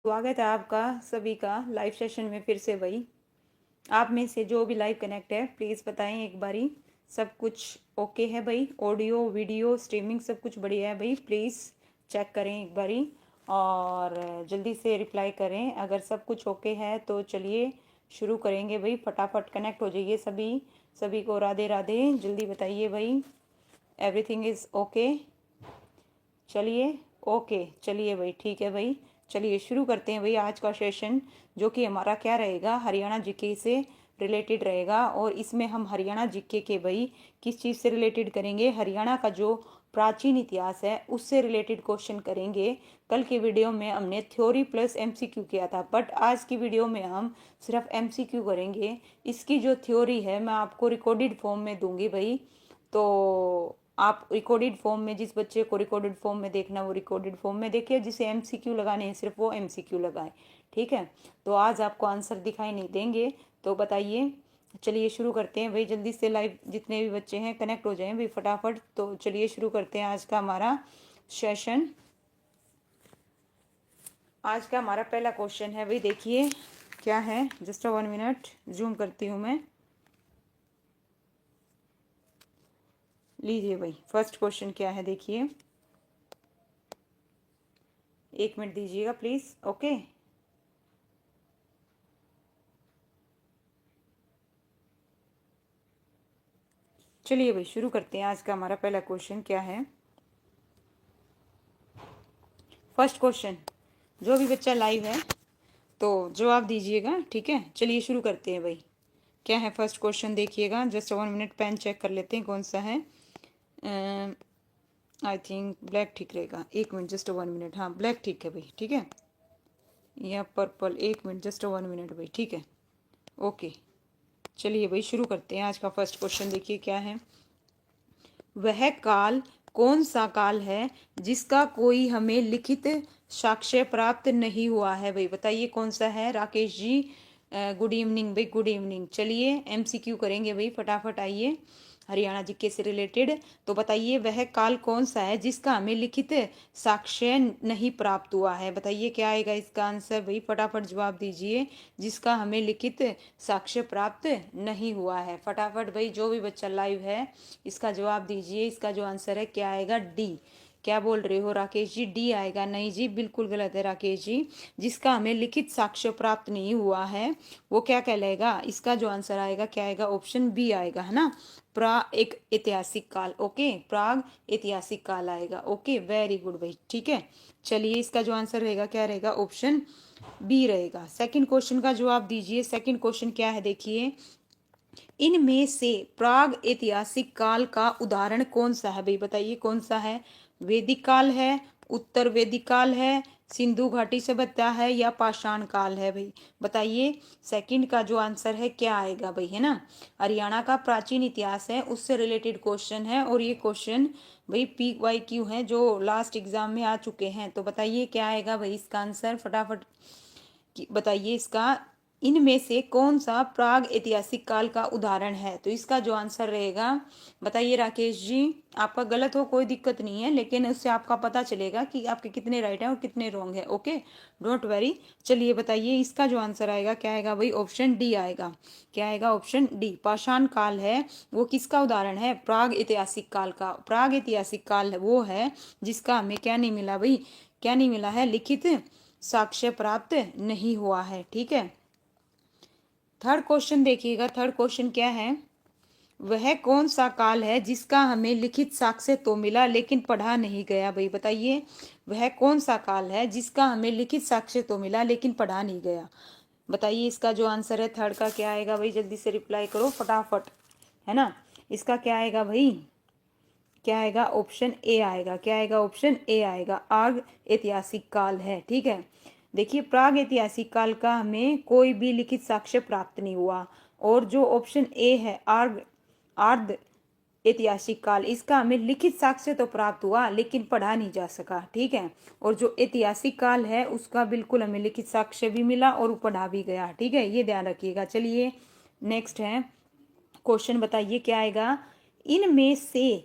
स्वागत है आपका सभी का लाइव सेशन में फिर से। भाई आप में से जो भी लाइव कनेक्ट है प्लीज़ बताएं एक बारी सब कुछ ओके है भाई। ऑडियो वीडियो स्ट्रीमिंग सब कुछ बढ़िया है भाई। प्लीज़ चेक करें एक बारी और जल्दी से रिप्लाई करें। अगर सब कुछ ओके है तो चलिए शुरू करेंगे भाई। फटाफट कनेक्ट हो जाइए सभी। सभी को राधे राधे। जल्दी बताइए भाई एवरीथिंग इज़ ओके। चलिए ओके चलिए भाई ठीक है भाई। चलिए शुरू करते हैं भाई आज का सेशन, जो कि हमारा क्या रहेगा, हरियाणा जीके से रिलेटेड रहेगा। और इसमें हम हरियाणा जीके के भाई किस चीज़ से रिलेटेड करेंगे, हरियाणा का जो प्राचीन इतिहास है उससे रिलेटेड क्वेश्चन करेंगे। कल की वीडियो में हमने थ्योरी प्लस एमसीक्यू किया था, बट आज की वीडियो में हम सिर्फ एमसीक्यू करेंगे। इसकी जो थ्योरी है मैं आपको रिकॉर्डेड फॉर्म में दूंगी भाई। तो आप रिकॉर्डेड फॉर्म में, जिस बच्चे को रिकॉर्डेड फॉर्म में देखना वो रिकॉर्डेड फॉर्म में देखिए, जिसे एमसीक्यू लगाने हैं सिर्फ वो एमसीक्यू लगाए। ठीक है, तो आज आपको आंसर दिखाई नहीं देंगे। तो बताइए, चलिए शुरू करते हैं भाई। जल्दी से लाइव जितने भी बच्चे हैं कनेक्ट हो जाएं भाई फटाफट। तो चलिए शुरू करते हैं आज का हमारा सेशन। आज का हमारा पहला क्वेश्चन है भाई, देखिए क्या है। जस्ट 1 मिनट जूम करती हूँ मैं। लीजिए भाई फर्स्ट क्वेश्चन क्या है देखिए। 1 मिनट दीजिएगा प्लीज। ओके चलिए भाई शुरू करते हैं। आज का हमारा पहला क्वेश्चन क्या है। फर्स्ट क्वेश्चन, जो भी बच्चा लाइव है तो जवाब दीजिएगा। ठीक है, चलिए शुरू करते हैं भाई। क्या है फर्स्ट क्वेश्चन देखिएगा। जस्ट 1 मिनट पेन चेक कर लेते हैं कौन सा है। आई थिंक ब्लैक ठीक रहेगा। 1 मिनट जस्ट 1 मिनट। हाँ ब्लैक ठीक है भाई। ठीक है, या पर्पल। 1 मिनट जस्ट 1 मिनट भाई। ठीक है ओके, चलिए भाई शुरू करते हैं। आज का फर्स्ट क्वेश्चन देखिए क्या है। वह काल कौन सा काल है जिसका कोई हमें लिखित साक्ष्य प्राप्त नहीं हुआ है भाई। बताइए कौन सा है राकेश जी। गुड इवनिंग भाई, गुड इवनिंग। चलिए एमसीक्यू करेंगे भाई फटाफट। आइए हरियाणा जीके से रिलेटेड। तो बताइए वह काल कौन सा है जिसका हमें लिखित साक्ष्य नहीं प्राप्त हुआ है। बताइए क्या आएगा इसका आंसर भाई, फटाफट जवाब दीजिए। जिसका हमें लिखित साक्ष्य प्राप्त नहीं हुआ है, फटाफट भाई जो भी बच्चा लाइव है इसका जवाब दीजिए। इसका जो आंसर है क्या आएगा, डी। क्या बोल रहे हो राकेश जी, डी आएगा? नहीं जी, बिल्कुल गलत है राकेश जी। जिसका हमें लिखित साक्ष्य प्राप्त नहीं हुआ है वो क्या कहलाएगा, इसका जो आंसर आएगा क्या आएगा, ऑप्शन बी आएगा, है ना। एक ऐतिहासिक काल। ओके, प्राग ऐतिहासिक काल आएगा। ओके वेरी गुड भाई। ठीक है, चलिए इसका जो आंसर रहेगा क्या रहेगा, ऑप्शन बी रहेगा। सेकंड क्वेश्चन का जवाब दीजिए। सेकंड क्वेश्चन क्या है देखिए। इनमें से प्राग ऐतिहासिक काल का उदाहरण कौन सा है भाई। बताइए कौन सा है। वैदिक काल है, उत्तर वैदिक काल है, सिंधु घाटी सभ्यता है, या पाषाण काल है भाई। बताइए सेकंड का जो आंसर है क्या आएगा भाई, है ना। हरियाणा का प्राचीन इतिहास है उससे रिलेटेड क्वेश्चन है, और ये क्वेश्चन भाई PYQ है जो लास्ट एग्जाम में आ चुके हैं। तो बताइए क्या आएगा भाई इसका आंसर, फटाफट बताइए। इसका इनमें से कौन सा प्राग ऐतिहासिक काल का उदाहरण है। तो इसका जो आंसर रहेगा, बताइए राकेश जी। आपका गलत हो कोई दिक्कत नहीं है, लेकिन उससे आपका पता चलेगा कि आपके कितने राइट हैं और कितने रॉन्ग है। Okay don't very. चलिए बताइए इसका जो आंसर आएगा क्या आएगा भाई, ऑप्शन डी आएगा। क्या आएगा, ऑप्शन डी। पाषाण काल है वो किसका उदाहरण है, प्राग ऐतिहासिक काल का। प्राग ऐतिहासिक काल वो है जिसका हमें क्या नहीं मिला भाई, क्या नहीं मिला है, लिखित साक्ष्य प्राप्त नहीं हुआ है। ठीक है, थर्ड क्वेश्चन देखिएगा। थर्ड क्वेश्चन क्या है। वह कौन सा काल है जिसका हमें लिखित साक्ष्य तो मिला लेकिन पढ़ा नहीं गया भाई। बताइए वह कौन सा काल है जिसका हमें लिखित साक्ष्य तो मिला लेकिन पढ़ा नहीं गया। बताइए इसका जो आंसर है थर्ड का क्या आएगा भाई, जल्दी से रिप्लाई करो फटाफट, है ना। इसका क्या आएगा भाई, क्या आएगा, ऑप्शन ए आएगा। क्या आएगा, ऑप्शन ए आएगा। आर्ग ऐतिहासिक काल है। ठीक है, देखिए प्राग ऐतिहासिक काल का हमें कोई भी लिखित साक्ष्य प्राप्त नहीं हुआ, और जो ऑप्शन ए है आर्ध ऐतिहासिक काल, इसका हमें लिखित साक्ष्य तो प्राप्त हुआ लेकिन पढ़ा नहीं जा सका। ठीक है, और जो ऐतिहासिक काल है उसका बिल्कुल हमें लिखित साक्ष्य भी मिला और पढ़ा भी गया। ठीक है, ये ध्यान रखिएगा। चलिए नेक्स्ट है क्वेश्चन, बताइए क्या आएगा। इनमें से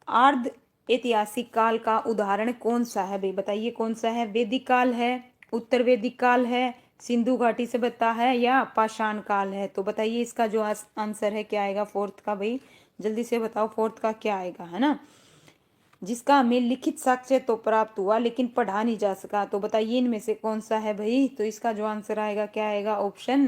अर्ध ऐतिहासिक काल का उदाहरण कौन सा है भाई। बताइए कौन सा है। वैदिक काल है, उत्तर वैदिक काल है, सिंधु घाटी सभ्यता है, या पाषाण काल है। तो बताइए इसका जो आंसर है क्या आएगा फोर्थ का भाई, जल्दी से बताओ फोर्थ का क्या आएगा, है ना। जिसका हमें लिखित साक्ष्य तो प्राप्त हुआ लेकिन पढ़ा नहीं जा सका। तो बताइए इनमें से कौन सा है भाई। तो इसका जो आंसर आएगा क्या आएगा, ऑप्शन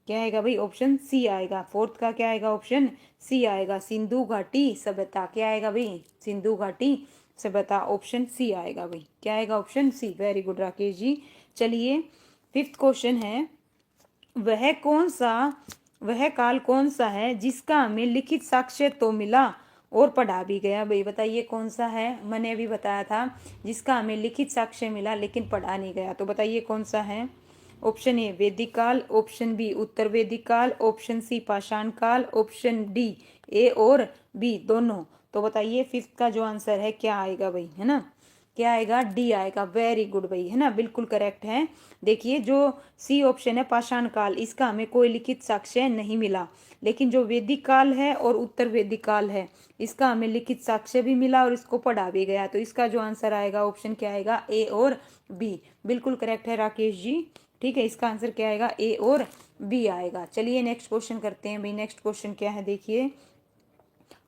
क्या आएगा भाई, ऑप्शन सी आएगा। फोर्थ का क्या आएगा, ऑप्शन सी आएगा, सिंधु घाटी सभ्यता। क्या आएगा भाई, सिंधु घाटी सभ्यता, ऑप्शन सी आएगा भाई। क्या आएगा, option C. Very good Rakesh ji. चलिए फिफ्थ क्वेश्चन है, वह काल कौन सा है जिसका हमें लिखित साक्ष्य तो मिला और पढ़ा भी गया। भाई बताइए कौन सा है, मैंने अभी बताया था जिसका हमें लिखित साक्ष्य मिला लेकिन पढ़ा नहीं गया। तो बताइए कौन सा है। ऑप्शन ए वैदिक काल, ऑप्शन बी उत्तर वैदिक काल, ऑप्शन सी पाषाण काल, ऑप्शन डी ए और बी दोनों। तो बताइए फिफ्थ का जो आंसर है क्या आएगा भाई, है ना। क्या आएगा, डी आएगा। वेरी गुड भाई, है ना, बिल्कुल करेक्ट है। देखिए जो सी ऑप्शन है पाषाण काल, इसका हमें कोई लिखित साक्ष्य नहीं मिला, लेकिन जो वैदिक काल है और उत्तर वैदिक काल है इसका हमें लिखित साक्ष्य भी मिला और इसको पढ़ा भी गया। तो इसका जो आंसर आएगा ऑप्शन क्या आएगा, ए और बी। बिल्कुल करेक्ट है राकेश जी। ठीक है, इसका आंसर क्या आएगा, ए और बी आएगा। चलिए नेक्स्ट क्वेश्चन करते हैं भाई। नेक्स्ट क्वेश्चन क्या है, देखिए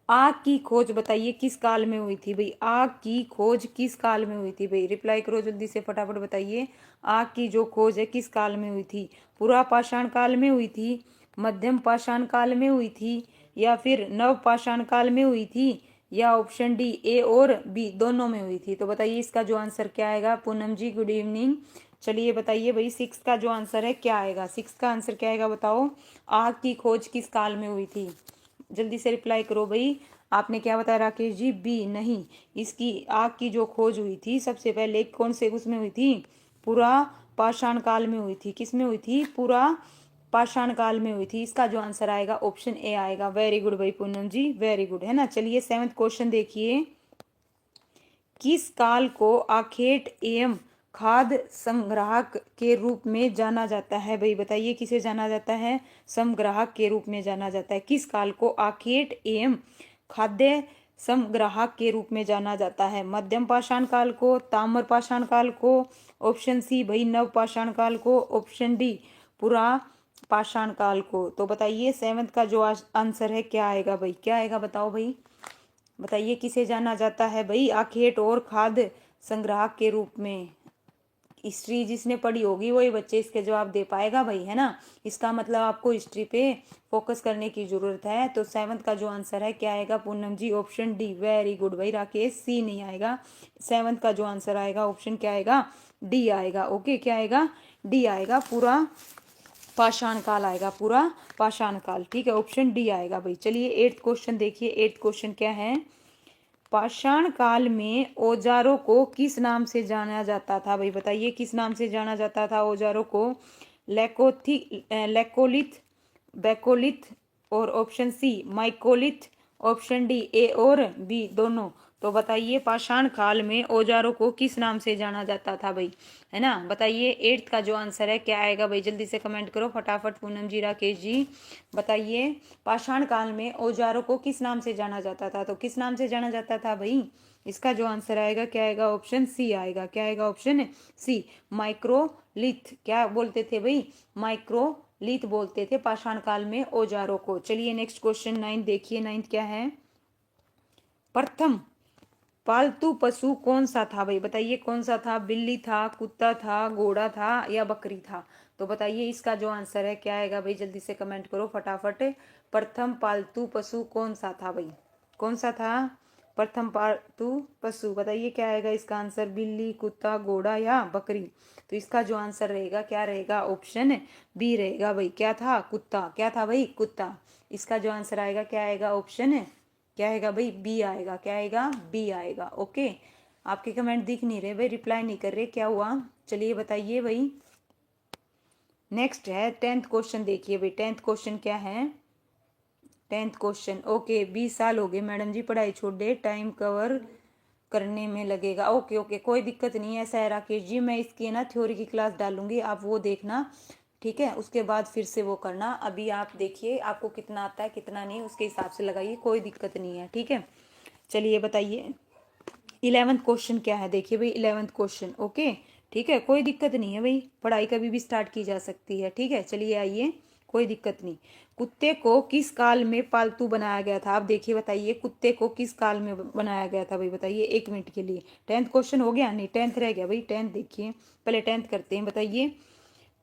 आग की खोज बताइए किस काल में हुई थी भाई। आग की खोज किस काल में हुई थी भाई, रिप्लाई करो जल्दी से फटाफट बताइए। आग की जो खोज है किस काल में हुई थी, पुरा पाषाण काल में हुई थी, मध्यम पाषाण काल में हुई थी, या फिर नव पाषाण काल में हुई थी, या ऑप्शन डी ए और बी दोनों में हुई थी। तो बताइए इसका जो आंसर क्या आएगा। पूनम जी गुड इवनिंग। चलिए बताइए भाई सिक्स का जो आंसर है क्या आएगा, सिक्स का आंसर क्या आएगा बताओ। आग की खोज किस काल में हुई थी, जल्दी से रिप्लाई करो भाई। आपने क्या बताया राकेश जी, बी नहीं। इसकी आग की जो खोज हुई थी सबसे पहले कौन से उसमें हुई थी, पूरा पाषाण काल में हुई थी। किस में हुई थी, पूरा पाषाण काल में हुई थी। इसका जो आंसर आएगा ऑप्शन ए आएगा। वेरी गुड भाई पूनम जी, वेरी गुड, है ना। चलिए सेवेंथ क्वेश्चन देखिए, किस काल को आखेट एवं खाद्य संग्राहक के रूप में जाना जाता है भाई। बताइए किसे जाना जाता है, संग्राहक के रूप में जाना जाता है। किस काल को आखेट एवं खाद्य संग्राहक के रूप में जाना जाता है, मध्यम पाषाण काल को, ताम्र पाषाण काल को, ऑप्शन सी भाई नव पाषाण काल को, ऑप्शन डी पुरा पाषाण काल को। तो बताइए सेवंथ का जो आंसर है क्या आएगा भाई, क्या आएगा बताओ भाई। बताइए किसे जाना जाता है भाई आखेट और खाद्य संग्राहक के रूप में। हिस्ट्री जिसने पढ़ी होगी वही बच्चे इसके जवाब दे पाएगा भाई, है ना। इसका मतलब आपको हिस्ट्री पे फोकस करने की जरूरत है। तो सेवंथ का जो आंसर है क्या आएगा पूनम जी, ऑप्शन डी। वेरी गुड भाई राकेश, सी नहीं आएगा। सेवंथ का जो आंसर आएगा ऑप्शन क्या आएगा, डी आएगा। ओके क्या आएगा, डी आएगा, पूरा पाषाण काल आएगा, पूरा पाषाण काल। ठीक है, ऑप्शन डी आएगा भाई। चलिए एट्थ क्वेश्चन देखिए, एट्थ क्वेश्चन क्या है, पाषाण काल में औजारों को किस नाम से जाना जाता था भाई। बताइए किस नाम से जाना जाता था औजारों को, लेकोलिथ, बैकोलिथ, और option C microlith, option D A और बी दोनों। तो बताइए पाषाण काल में औजारों को किस नाम से जाना जाता था भाई, है ना। बताइए एट्थ का जो आंसर है क्या आएगा भाई, जल्दी से कमेंट करो फटाफट पूनम जी राकेश जी। बताइए पाषाण काल में औजारों को किस नाम से जाना जाता था, तो किस नाम से जाना जाता था भाई। इसका जो आंसर आएगा क्या आएगा, ऑप्शन सी आएगा। क्या आएगा, ऑप्शन सी माइक्रोलिथ। क्या बोलते थे भाई, माइक्रोलिथ बोलते थे पाषाण काल में औजारों को। चलिए नेक्स्ट क्वेश्चन नाइन्थ देखिए, नाइन्थ क्या है, प्रथम पालतू पशु कौन सा था भाई। बताइए कौन सा था, बिल्ली था, कुत्ता था, घोड़ा था, या बकरी था। तो बताइए इसका जो आंसर है क्या आएगा भाई, जल्दी से कमेंट करो फटाफट। प्रथम पालतू पशु कौन सा था भाई, कौन सा था प्रथम पालतू पशु। बताइए क्या आएगा इसका आंसर, बिल्ली, कुत्ता, घोड़ा, या बकरी। तो इसका जो आंसर रहेगा क्या रहेगा, ऑप्शन बी रहेगा भाई। क्या था, कुत्ता। क्या था भाई, कुत्ता। इसका जो आंसर आएगा क्या आएगा, ऑप्शन क्या आएगा भाई, बी आएगा। क्या आएगा, बी आएगा। ओके, आपके कमेंट दिख नहीं रहे भाई, रिप्लाई नहीं कर रहे, क्या हुआ। चलिए बताइए भाई। नेक्स्ट है टेंथ क्वेश्चन देखिए भाई, टेंथ क्वेश्चन क्या है, टेंथ क्वेश्चन। ओके 20 साल हो गए मैडम जी पढ़ाई छोड़ दे, टाइम कवर करने में लगेगा। ओके ओके कोई दिक्कत नहीं है, ऐसा है राकेश जी, मैं इसकी ना थ्योरी की क्लास डालूंगी, आप वो देखना, ठीक है। उसके बाद फिर से वो करना, अभी आप देखिए आपको कितना आता है कितना नहीं, उसके हिसाब से लगाइए, कोई दिक्कत नहीं है, ठीक है। चलिए बताइए 11th क्वेश्चन क्या है, देखिए भाई 11th क्वेश्चन। ओके ठीक है, कोई दिक्कत नहीं है भाई, पढ़ाई कभी भी स्टार्ट की जा सकती है। ठीक है, चलिए आइए, कोई दिक्कत नहीं। कुत्ते को किस काल में पालतू बनाया गया था? आप देखिए, बताइए कुत्ते को किस काल में बनाया गया था भाई, बताइए 1 मिनट के लिए। 10th क्वेश्चन हो गया? नहीं, 10th रह गया भाई। 10th देखिए, पहले 10th करते हैं। बताइए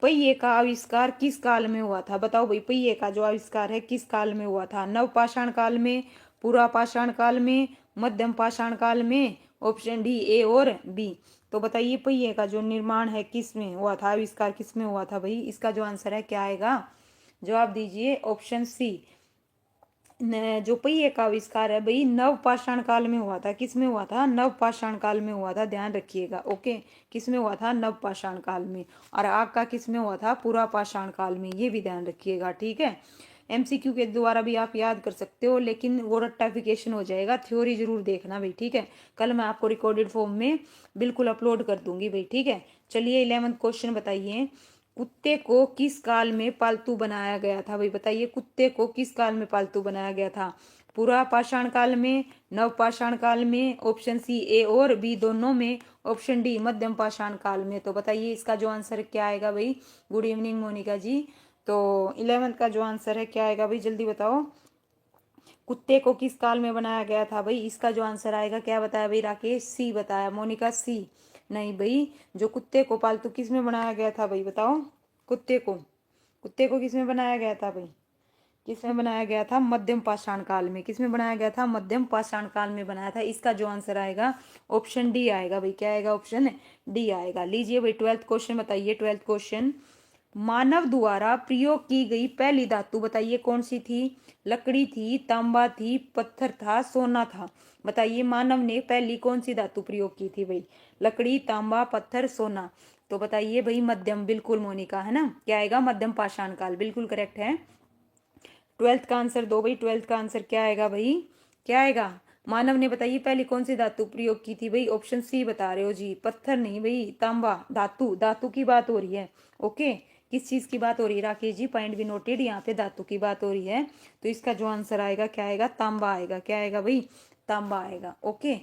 पहिए का आविष्कार किस काल में हुआ था? बताओ भाई, पहिए का जो आविष्कार है किस काल में हुआ था? नवपाषाण काल में, पूरा पाषाण काल में, मध्यम पाषाण काल में? ऑप्शन डी ए और बी। तो बताइए पहिए का जो निर्माण है किस में हुआ था, आविष्कार किस में हुआ था भाई? इसका जो आंसर है क्या आएगा? जवाब दीजिए ऑप्शन सी। जो पहिए का आविष्कार है भाई नव पाषाण काल में हुआ था। किस में हुआ था? नव पाषाण काल में हुआ था, ध्यान रखिएगा। ओके, किस में हुआ था? नव पाषाण काल में। और आग का किस में हुआ था? पूरा पाषाण काल में, ये भी ध्यान रखिएगा। ठीक है, एमसीक्यू के द्वारा भी आप याद कर सकते हो, लेकिन वो रट्टाफिकेशन हो जाएगा, थ्योरी जरूर देखना भाई। ठीक है, कल मैं आपको रिकॉर्डेड फॉर्म में बिल्कुल अपलोड कर दूंगी भाई। ठीक है, चलिए 11th क्वेश्चन बताइए। कुत्ते को किस काल में पालतू बनाया गया था भाई? बताइए कुत्ते को किस काल में पालतू बनाया गया था? पूरा पाषाण काल में, नव पाषाण काल में? ऑप्शन सी ए और बी दोनों में? ऑप्शन डी मध्यम पाषाण काल में? तो बताइए इसका जो आंसर क्या आएगा भाई? गुड इवनिंग मोनिका जी। तो 11th का जो आंसर है क्या आएगा भाई, जल्दी बताओ। कुत्ते को किस काल में बनाया गया था भाई? इसका जो आंसर आएगा क्या बताया भाई? राकेश सी बताया, मोनिका सी। नहीं भाई, जो कुत्ते को पालतू किस में बनाया गया था भाई, बताओ। कुत्ते को किस में बनाया गया था भाई? किस में बनाया गया था? मध्यम पाषाण काल में। किस में बनाया गया था? मध्यम पाषाण काल में बनाया था। इसका जो आंसर आएगा ऑप्शन डी आएगा भाई। क्या आएगा? ऑप्शन डी आएगा। लीजिए भाई 12th क्वेश्चन बताइए। 12th क्वेश्चन, मानव द्वारा प्रयोग की गई पहली धातु बताइए कौन सी थी? लकड़ी थी, तांबा थी, पत्थर था, सोना था? बताइए मानव ने पहली कौन सी धातु प्रयोग की थी भाई? लकड़ी, तांबा, पत्थर, सोना? तो बताइए भाई मध्यम, बिल्कुल मोनिका, है ना? क्या आएगा? मध्यम पाषाण काल, बिल्कुल करेक्ट है। 12th का आंसर दो भाई। 12th का आंसर क्या आएगा भाई? क्या आएगा? मानव ने बताइए पहली कौन सी धातु प्रयोग की थी भाई? ऑप्शन सी बता रहे हो जी, पत्थर नहीं भाई, तांबा। धातु, धातु की बात हो रही है। ओके, किस चीज की बात हो रही है राकेश जी? पॉइंट भी नोटेड, यहाँ पे धातु की बात हो रही है। तो इसका जो आंसर आएगा क्या आएगा? तांबा आएगा। क्या आएगा भाई? तांबा आएगा। ओके,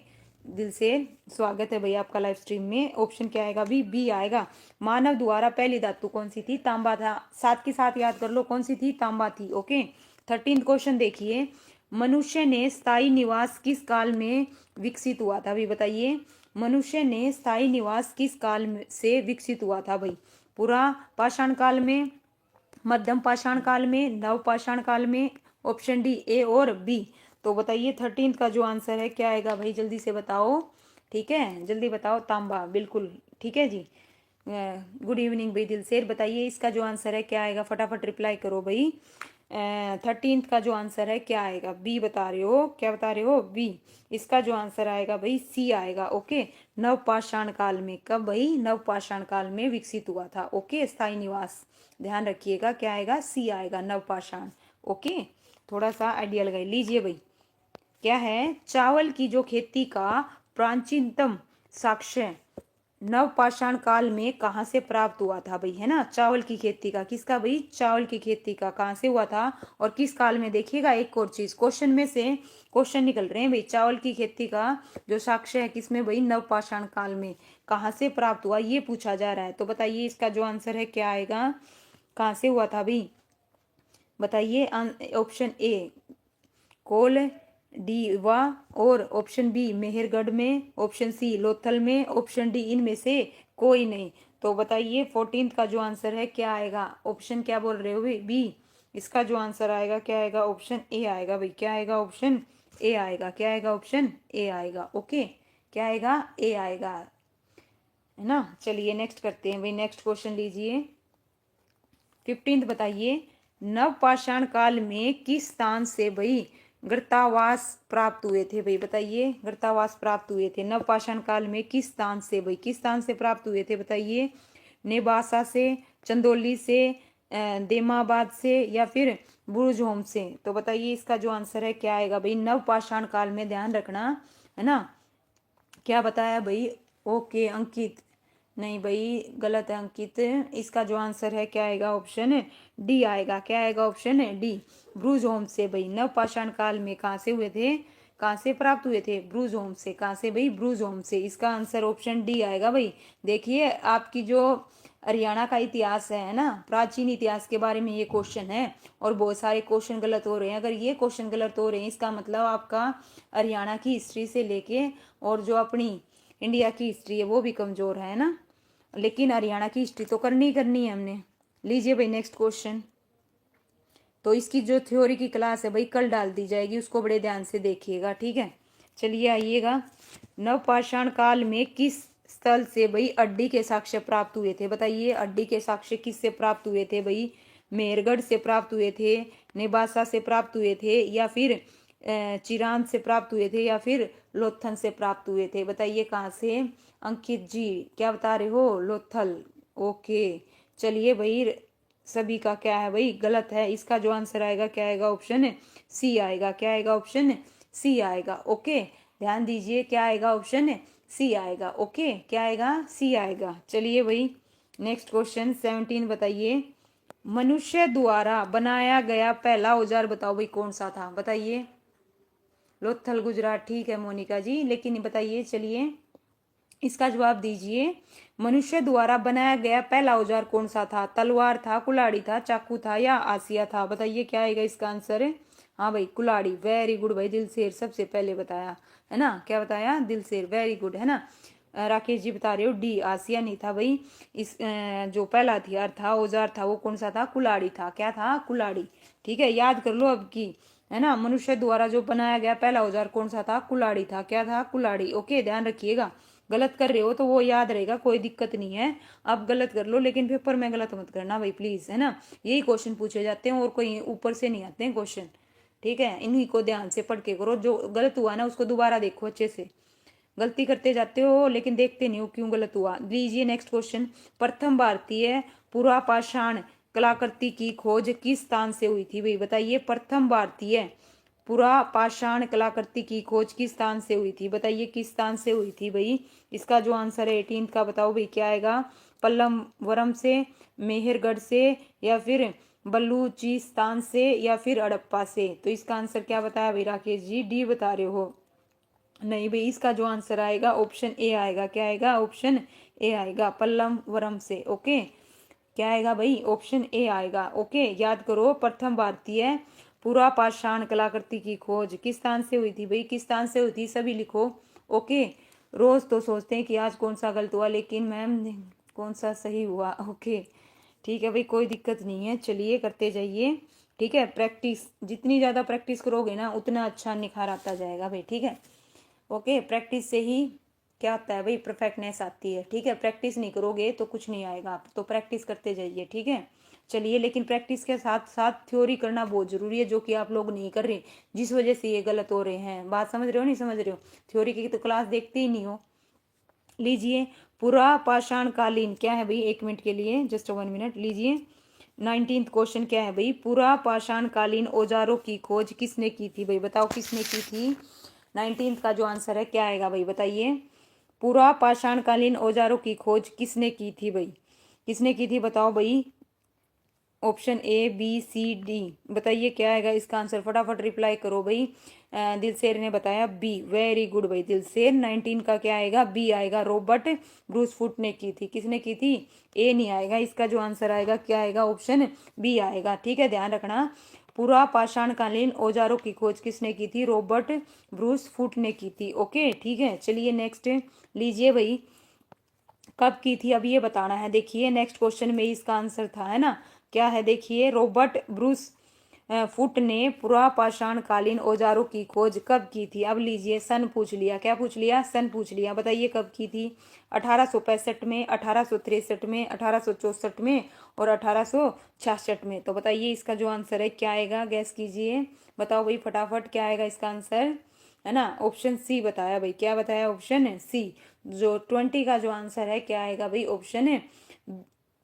दिल से स्वागत है भाई आपका लाइव स्ट्रीम में। ऑप्शन क्या आएगा भी? बी आएगा। मानव द्वारा पहली धातु कौन सी थी? तांबा था। साथ के साथ याद कर लो कौन सी थी? तांबा थी। ओके, 13th क्वेश्चन देखिए। मनुष्य ने स्थायी निवास किस काल में विकसित हुआ था भाई? बताइए मनुष्य ने स्थायी निवास किस काल से विकसित हुआ था भाई? पूरा पाषाण काल में, मध्यम पाषाण काल में, नव पाषाण काल में? ऑप्शन डी ए और बी। तो बताइए 13th का जो आंसर है क्या आएगा भाई? जल्दी से बताओ। ठीक है, जल्दी बताओ। तांबा, बिल्कुल ठीक है जी। गुड इवनिंग भाई दिल से। बताइए इसका जो आंसर है क्या आएगा? फटाफट रिप्लाई करो भाई। 13th का जो आंसर है क्या आएगा? बी बता रहे हो? क्या बता रहे हो? बी। इसका जो आंसर आएगा भाई सी आएगा। ओके, नव पाषाण काल में। कब भाई? नव पाषाण काल में विकसित हुआ था। ओके, स्थायी निवास, ध्यान रखिएगा। क्या आएगा? सी आएगा, नव पाषाण। ओके, थोड़ा सा आइडिया लगाई लीजिए भाई। क्या है? चावल की जो खेती का प्राचीनतम साक्ष्य नवपाषाण काल में कहाँ से प्राप्त हुआ था भाई? है ना, चावल की खेती का। किसका भाई? चावल की खेती का कहाँ से हुआ था और किस काल में? देखिएगा एक और चीज, क्वेश्चन में से क्वेश्चन निकल रहे हैं भाई। चावल की खेती का जो साक्ष्य है किसमें भाई? नवपाषाण काल में। कहाँ से प्राप्त हुआ ये पूछा जा रहा है। तो बताइए इसका जो आंसर है क्या आएगा? कहाँ से हुआ था भाई? बताइए। ऑप्शन ए कोल डीवा, और ऑप्शन बी मेहरगढ़ में, ऑप्शन सी लोथल में, ऑप्शन डी इनमें से कोई नहीं। तो बताइए 14th का जो आंसर है क्या आएगा? ऑप्शन क्या बोल रहे हो भाई? बी। इसका जो आंसर आएगा क्या आएगा? ऑप्शन ए आएगा भाई। क्या आएगा? ऑप्शन ए आएगा। क्या आएगा? ऑप्शन ए आएगा। ओके, क्या आएगा? ए आएगा, है ना? चलिए नेक्स्ट करते हैं भाई। नेक्स्ट क्वेश्चन लीजिए। 15th बताइए। नवपाषाण काल में किस स्थान से भाई गर्तावास प्राप्त हुए थे भाई? बताइए गर्तावास प्राप्त हुए थे नवपाषाण काल में किस स्थान से भाई? किस स्थान से प्राप्त हुए थे बताइए? नेबासा से, चंदौली से, देमाबाद से, या फिर बुरुजहोम से? तो बताइए इसका जो आंसर है क्या आएगा भाई? नवपाषाण काल में, ध्यान रखना, है ना? क्या बताया भाई? ओके अंकित, नहीं भाई गलत है अंकित। इसका जो आंसर है क्या आएगा? ऑप्शन डी आएगा। क्या आएगा? ऑप्शन डी, ब्रूज होम से भाई। नवपाषाण काल में कहाँ से हुए थे? कहाँ से प्राप्त हुए थे? ब्रूज होम से। कहाँ से भाई? ब्रूज होम से। इसका आंसर ऑप्शन डी आएगा भाई। देखिए आपकी जो हरियाणा का इतिहास है ना, प्राचीन इतिहास के बारे में ये क्वेश्चन है और बहुत सारे क्वेश्चन गलत हो रहे हैं। अगर ये क्वेश्चन गलत हो रहे हैं इसका मतलब आपका हरियाणा की हिस्ट्री से लेके और जो अपनी इंडिया की हिस्ट्री है वो भी कमजोर है ना। लेकिन हरियाणा की हिस्ट्री तो करनी ही करनी है हमने। लीजिए भाई नेक्स्ट क्वेश्चन। तो इसकी जो थ्योरी की क्लास है भाई कल डाल दी जाएगी, उसको बड़े ध्यान से देखिएगा, ठीक है। चलिए आइएगा। नवपाषाण काल में किस स्थल से भाई अड्डी के साक्ष्य प्राप्त हुए थे? बताइए अड्डी के साक्ष्य किससे प्राप्त हुए थे भाई? मेहरगढ़ से प्राप्त हुए थे, नेबासा से प्राप्त हुए थे, या फिर चिरांद से प्राप्त हुए थे, या फिर लोथल से प्राप्त हुए थे? बताइए कहाँ से? अंकित जी क्या बता रहे हो? लोथल। ओके चलिए भाई सभी का क्या है भाई? गलत है। इसका जो आंसर आएगा क्या आएगा? ऑप्शन सी आएगा। क्या आएगा? ऑप्शन सी आएगा। ओके ध्यान दीजिए, क्या आएगा? ऑप्शन सी आएगा। ओके क्या आएगा? सी आएगा। चलिए भाई नेक्स्ट क्वेश्चन 17 बताइए। मनुष्य द्वारा बनाया गया पहला औजार बताओ भाई कौन सा था? बताइए। लोथल गुजरात, ठीक है मोनिका जी, लेकिन बताइए चलिए इसका जवाब दीजिए। मनुष्य द्वारा बनाया गया पहला औजार कौन सा था? तलवार था, कुल्हाड़ी था, चाकू था, या आसिया था? बताइए क्या आएगा इसका आंसर? हाँ भाई कुल्हाड़ी। वेरी गुड भाई दिलसेर सबसे पहले बताया है ना। क्या बताया? दिलसेर। वेरी गुड है ना। राकेश जी बता रहे हो डी आसिया नहीं था भाई। इस जो पहला हथियार था औजार था वो कौन सा था? कुल्हाड़ी था। क्या था? कुल्हाड़ी। ठीक है याद कर लो अब की, है ना। मनुष्य द्वारा जो बनाया गया पहला औजार कौन सा था? कुल्हाड़ी था। क्या था? कुल्हाड़ी। ओके ध्यान रखिएगा। गलत कर रहे हो तो वो याद रहेगा, कोई दिक्कत नहीं है। आप गलत कर लो लेकिन पेपर में गलत मत करना भाई प्लीज, है ना। यही क्वेश्चन पूछे जाते हैं और कोई ऊपर से नहीं आते हैं क्वेश्चन, ठीक है। इन्हीं को ध्यान से पढ़ के करो, जो गलत हुआ ना उसको दोबारा देखो अच्छे से। गलती करते जाते हो लेकिन देखते नहीं हो क्यों गलत हुआ। लीजिए नेक्स्ट क्वेश्चन। प्रथम भारतीय पुरापाषाण कलाकृति की खोज किस स्थान से हुई थी भाई? बताइए प्रथम भारतीय पुरापाषाण कलाकृति की खोज किस स्थान से हुई थी? बताइए किस स्थान से हुई थी भाई? इसका जो आंसर है 18 का बताओ भाई क्या आएगा? पल्लवरम से, मेहरगढ़ से, या फिर बलूचिस्तान से, या फिर हड़प्पा से? तो इसका आंसर क्या बताया भाई राकेश जी? डी बता रहे हो। नहीं भाई इसका जो आंसर आएगा ऑप्शन ए आएगा। क्या आएगा? ऑप्शन ए आएगा पल्लवरम से। ओके क्या आएगा भाई? ऑप्शन ए आएगा। ओके याद करो प्रथम भारतीय पुरापाषाण कलाकृति की खोज किस स्थान से हुई थी भाई? किस स्थान से हुई थी? सभी लिखो। ओके रोज तो सोचते हैं कि आज कौन सा गलत हुआ लेकिन मैम कौन सा सही हुआ। ओके ठीक है भाई कोई दिक्कत नहीं है, चलिए करते जाइए, ठीक है। प्रैक्टिस जितनी ज़्यादा प्रैक्टिस करोगे ना उतना अच्छा निखार आता जाएगा भाई, ठीक है। ओके प्रैक्टिस से ही क्या आता है भाई? परफेक्टनेस आती है, ठीक है। प्रैक्टिस नहीं करोगे तो कुछ नहीं आएगा, आप तो प्रैक्टिस करते जाइए, ठीक है। चलिए लेकिन प्रैक्टिस के साथ साथ थ्योरी करना बहुत जरूरी है, जो कि आप लोग नहीं कर रहे, जिस वजह से ये गलत हो रहे हैं। बात समझ रहे हो? नहीं समझ रहे हो? थ्योरी की तो क्लास देखते ही नहीं हो। लीजिए पुरा पाषाण कालीन क्या है भाई? 1 मिनट के लिए, जस्ट 1 मिनट। लीजिए 19th क्वेश्चन क्या है भाई? पुरा पाषाण कालीन औजारों की खोज किसने की थी भाई? बताओ किसने की थी? 19th का जो आंसर है क्या आएगा भाई? बताइए। पुरा पाषाण कालीन औजारों की खोज किसने की थी भाई? किसने की थी बताओ भाई? Option A B C D बताइए क्या आएगा इसका आंसर? फटाफट रिप्लाई करो भाई। दिलसेर ने बताया बी। वेरी गुड भाई दिलसेर। 19 का क्या आएगा? बी आएगा। रॉबर्ट ब्रूस फुट ने की थी। किसने की थी? ए नहीं आएगा। इसका जो आंसर आएगा क्या आएगा? ऑप्शन बी आएगा, ठीक है ध्यान रखना। पूरा पाषाणकालीन औजारों की खोज किसने की थी? रॉबर्ट ब्रूस फुट ने की थी। ओके ठीक है चलिए नेक्स्ट लीजिए भाई। कब की थी अब ये बताना है। देखिए नेक्स्ट क्वेश्चन में इसका आंसर था, है ना। क्या है देखिए? रॉबर्ट ब्रूस फुट ने पुरापाषाण कालीन औजारों की खोज कब की थी? अब लीजिए सन पूछ लिया। क्या पूछ लिया? सन पूछ लिया। बताइए कब की थी? 1865 में, 1863 में, 1864 में, और 1866 में। तो बताइए इसका जो आंसर है क्या आएगा? गैस कीजिए, बताओ भाई फटाफट क्या आएगा इसका आंसर, है ना। ऑप्शन सी बताया भाई। क्या बताया? Option C. जो 20 का जो आंसर है क्या आएगा भाई? ऑप्शन है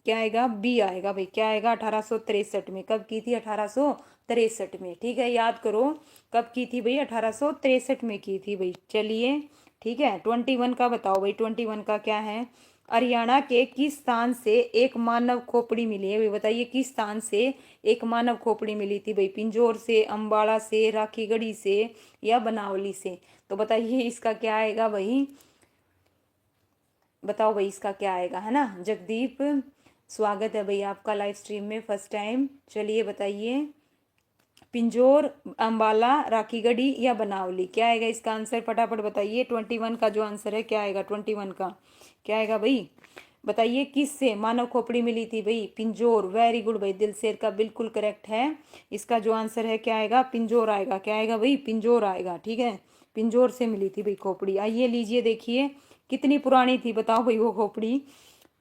क्या आएगा? बी आएगा भाई। क्या आएगा? 1863 में। कब की थी? 1863 में, ठीक है याद करो कब की थी भाई? 1863 में की थी भाई। चलिए ठीक है 21 का बताओ भाई। 21 का क्या है? हरियाणा के किस स्थान से एक मानव खोपड़ी मिली है भाई? बताइए किस स्थान से एक मानव खोपड़ी मिली थी भाई? पिंजौर से, अंबाला से, राखीगढ़ी से या बनावली से? तो बताइए इसका क्या आएगा भाई? बताओ भाई इसका क्या आएगा, है ना। जगदीप, स्वागत है भाई आपका लाइव स्ट्रीम में फर्स्ट टाइम। चलिए बताइए, पिंजौर, अंबाला, राखीगढ़ी या बनावली, क्या आएगा इसका आंसर? फटाफट बताइए। 21 का जो आंसर है क्या आएगा? 21 का क्या आएगा भाई? बताइए किस से मानव खोपड़ी मिली थी भाई? पिंजौर। वेरी गुड भाई, दिलसेर का बिल्कुल करेक्ट है। इसका जो आंसर है क्या आएगा? पिंजौर आएगा। क्या आएगा भाई? पिंजौर आएगा। ठीक है, पिंजौर से मिली थी भाई खोपड़ी। आइए लीजिए देखिए कितनी पुरानी थी, बताओ भाई वो खोपड़ी।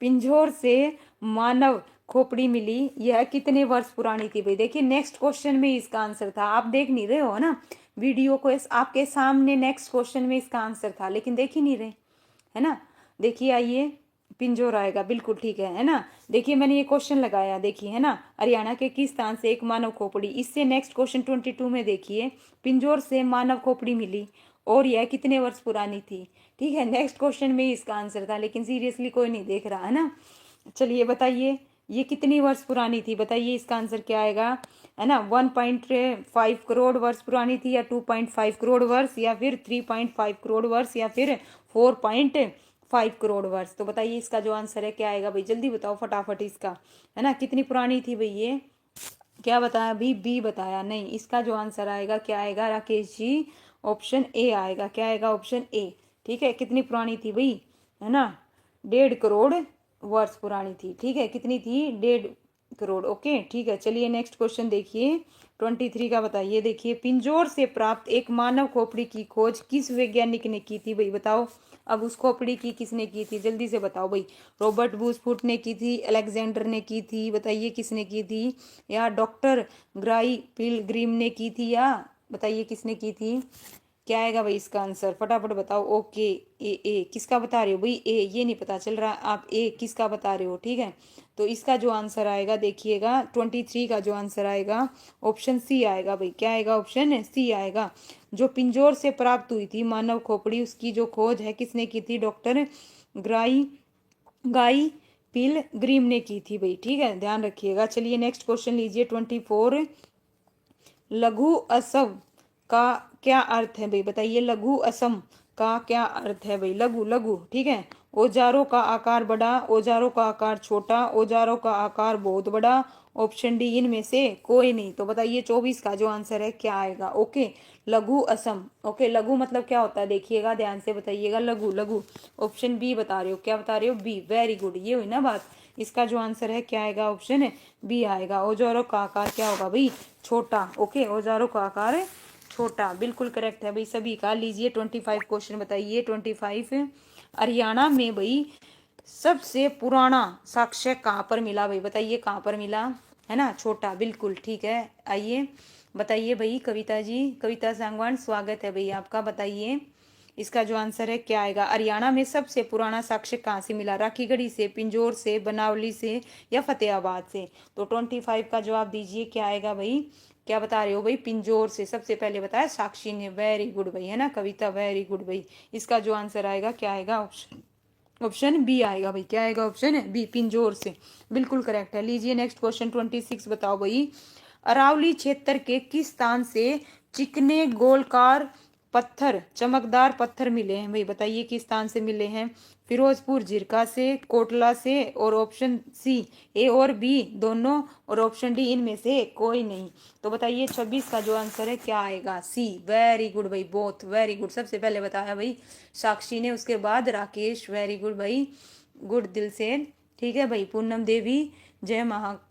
पिंजौर से मानव खोपड़ी मिली, यह कितने वर्ष पुरानी थी भाई? देखिए नेक्स्ट क्वेश्चन में इसका आंसर था, आप देख नहीं रहे हो ना वीडियो को, आपके सामने नेक्स्ट क्वेश्चन में इसका आंसर था लेकिन देख ही नहीं रहे, है ना। देखिए आइए, पिंजौर आएगा, बिल्कुल ठीक है ना। देखिए मैंने ये क्वेश्चन लगाया, देखिए है ना, हरियाणा के किस स्थान से एक मानव खोपड़ी। इससे नेक्स्ट क्वेश्चन 22 में देखिए, पिंजौर से मानव खोपड़ी मिली और यह कितने वर्ष पुरानी थी। ठीक है, नेक्स्ट क्वेश्चन में इसका आंसर था लेकिन सीरियसली कोई नहीं देख रहा, है ना। चलिए बताइए ये कितनी वर्ष पुरानी थी, बताइए इसका आंसर क्या आएगा, है ना। 1.5 करोड़ वर्ष पुरानी थी, या 2.5 करोड़ वर्ष, या फिर 3.5 करोड़ वर्ष, या फिर 4.5 करोड़ वर्ष। तो बताइए इसका जो आंसर है क्या आएगा भाई? जल्दी बताओ फटाफट इसका, है ना। कितनी पुरानी थी भाई ये? क्या बताया अभी? बी बताया नहीं। इसका जो आंसर आएगा क्या आएगा राकेश जी? ऑप्शन ए आएगा। क्या आएगा? Option A. ठीक है, कितनी पुरानी थी भाई, है ना। 1.5 करोड़ वर्ष पुरानी थी। ठीक है, कितनी थी? 1.5 करोड़। ओके ठीक है, चलिए नेक्स्ट क्वेश्चन देखिए 23 का। बताइए, देखिए पिंजौर से प्राप्त एक मानव खोपड़ी की खोज किस वैज्ञानिक ने की थी भाई? बताओ अब उस खोपड़ी की किसने की थी, जल्दी से बताओ भाई। रॉबर्ट बूसफुट ने की थी, अलेक्जेंडर ने की थी, बताइए किसने की थी, या डॉक्टर ग्राई पिलग्रिम ने की थी, या बताइए किसने की थी। क्या आएगा भाई इसका आंसर? फटाफट बताओ। ओके, ए किसका बता रहे हो भाई? ए ये नहीं पता चल रहा, आप ए किसका बता रहे हो? ठीक है, तो इसका जो आंसर आएगा देखिएगा 23 का जो आंसर आएगा ऑप्शन सी आएगा भाई। क्या आएगा? ऑप्शन सी आएगा। जो पिंजौर से प्राप्त हुई थी मानव खोपड़ी, उसकी जो खोज है किसने की थी? डॉक्टर ग्राई गाई पिल ग्रीम ने की थी भाई। ठीक है, ध्यान रखिएगा। चलिए नेक्स्ट क्वेश्चन लीजिए 24। लघु असम का क्या अर्थ है भाई? बताइए लघु असम का क्या अर्थ है भाई? लघु लघु, ठीक है। औजारों का आकार बड़ा, औजारों का आकार छोटा, औजारों का आकार बहुत बड़ा, ऑप्शन डी इनमें से कोई नहीं। तो बताइए 24 का जो आंसर है क्या आएगा? ओके, लघु असम। ओके, लघु मतलब क्या होता है देखिएगा, ध्यान से बताइएगा। लघु लघु, ऑप्शन बी बता रहे हो। क्या बता रहे हो? बी। वेरी गुड, ये हुई ना बात। इसका जो आंसर है क्या आएगा? ऑप्शन बी आएगा। औजारों का आकार क्या होगा भाई? छोटा। ओके, औजारों का आकार छोटा, बिल्कुल करेक्ट है भाई सभी का। लीजिए 25 क्वेश्चन बताइए 25। हरियाणा में भाई सबसे पुराना साक्ष्य कहाँ पर मिला भाई? बताइए कहाँ पर मिला, है ना। छोटा, बिल्कुल ठीक है। आइए बताइए भाई, कविता जी, कविता सांगवान, स्वागत है भाई आपका। बताइए इसका जो आंसर है क्या आएगा? हरियाणा में सबसे पुराना साक्ष्य कहाँ से मिला? राखीगढ़ी से, पिंजौर से, बनावली से या फतेहाबाद से? तो 25 का जवाब दीजिए, क्या आएगा भाई? क्या बता रहे हो भाई? पिंजौर से सबसे पहले बताया साक्षी ने। वेरी गुड भाई, है ना। कविता, वेरी गुड भाई। इसका जो आंसर आएगा क्या आएगा? ऑप्शन बी आएगा भाई। क्या आएगा? ऑप्शन बी, पिंजौर से, बिल्कुल करेक्ट है। लीजिए नेक्स्ट क्वेश्चन 26 बताओ भाई। अरावली क्षेत्र के किस स्थान से चिकने गोलकार पत्थर, चमकदार पत्थर मिले हैं भाई? बताइए किस स्थान से मिले हैं। फिरोजपुर झिरका से, कोटला से, और ऑप्शन सी ए और बी दोनों, और ऑप्शन डी इनमें से कोई नहीं। तो बताइए 26 का जो आंसर है क्या आएगा? सी। वेरी गुड भाई, बहुत वेरी गुड। सबसे पहले बताया भाई साक्षी ने, उसके बाद राकेश। वेरी गुड भाई, गुड दिल से। ठीक है भाई, पूनम देवी, जय महाकाल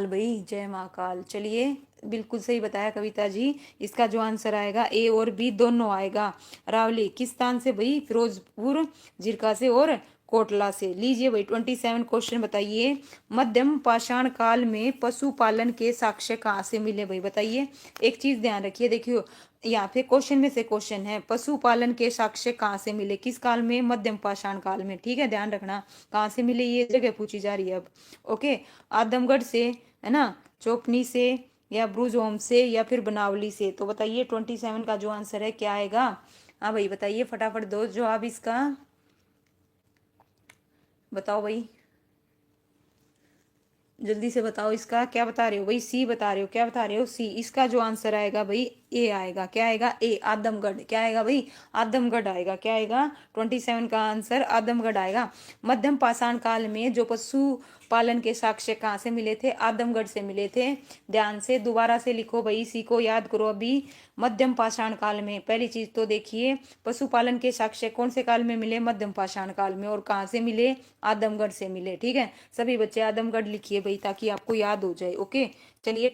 भाई, जय महाकाल। चलिए बिल्कुल सही बताया कविता जी। इसका जो आंसर आएगा ए और बी दोनों आएगा। रावली किस स्थान से भाई? फिरोजपुर झिरका से और कोटला से। लीजिए भाई 27 क्वेश्चन बताइए। मध्यम पाषाण काल में पशुपालन के साक्ष्य कहाँ से मिले भाई? बताइए। एक चीज ध्यान रखिए, देखियो यहाँ पे क्वेश्चन में से क्वेश्चन है, पशुपालन के साक्ष्य कहाँ से मिले, किस काल में? मध्यम पाषाण काल में। ठीक है, ध्यान रखना कहाँ से मिले, ये जगह पूछी जा रही है अब। ओके, आदमगढ़ से, है ना, चोपनी से, या ब्रूजहोम से, या फिर बनावली से? तो बताइए 27 का जो आंसर है क्या आएगा? हाँ भाई बताइए फटाफट, दो जवाब इसका। बताओ भाई, जल्दी से बताओ। इसका क्या बता रहे हो भाई? सी बता रहे हो, क्या बता रहे हो? सी। इसका जो आंसर आएगा भाई ए आएगा। क्या आएगा? ए, आदमगढ़। क्या आएगा भाई? आदमगढ़ आएगा। क्या आएगा? 27 का आंसर आदमगढ़ आएगा। मध्यम पाषाण काल में जो पशु पालन के साक्ष्य कहाँ से मिले थे? आदमगढ़ से मिले थे। ध्यान से दोबारा से लिखो भाई, इसी को याद करो अभी। मध्यम पाषाण काल में पहली चीज तो देखिए, पशुपालन के साक्ष्य कौन से काल में मिले? मध्यम पाषाण काल में। और कहाँ से मिले? आदमगढ़ से मिले। ठीक है, सभी बच्चे आदमगढ़ लिखिए भाई, ताकि आपको याद हो जाए। ओके, चलिए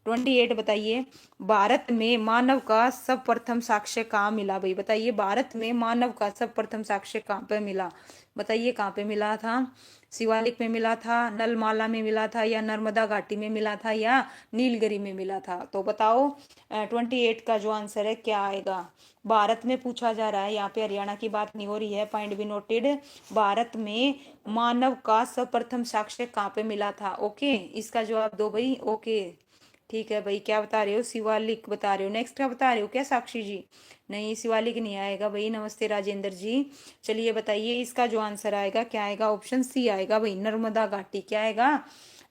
28 बताइए। भारत में मानव का सर्वप्रथम साक्ष्य कहाँ मिला भाई? बताइए, भारत में मानव का सर्वप्रथम साक्ष्य कहाँ पे मिला? बताइए, कहाँ पे मिला था? शिवालिक में मिला था, नलमाला में मिला था, या नर्मदा घाटी में मिला था, या नीलगिरी में मिला था? तो बताओ 28 का जो आंसर है क्या आएगा? भारत में पूछा जा रहा है, यहाँ पे हरियाणा की बात नहीं हो रही है, पॉइंट भी नोटेड। भारत में मानव का सर्वप्रथम साक्ष्य कहाँ पे मिला था? ओके, इसका जवाब दो भाई। ओके, ठीक है भाई। क्या बता रहे हो? शिवालिक बता रहे हो। नेक्स्ट क्या बता रहे हो क्या साक्षी जी? नहीं, शिवालिक नहीं आएगा भाई। नमस्ते राजेंद्र जी। चलिए बताइए, इसका जो आंसर आएगा क्या आएगा? ऑप्शन सी आएगा भाई, नर्मदा घाटी। क्या आएगा?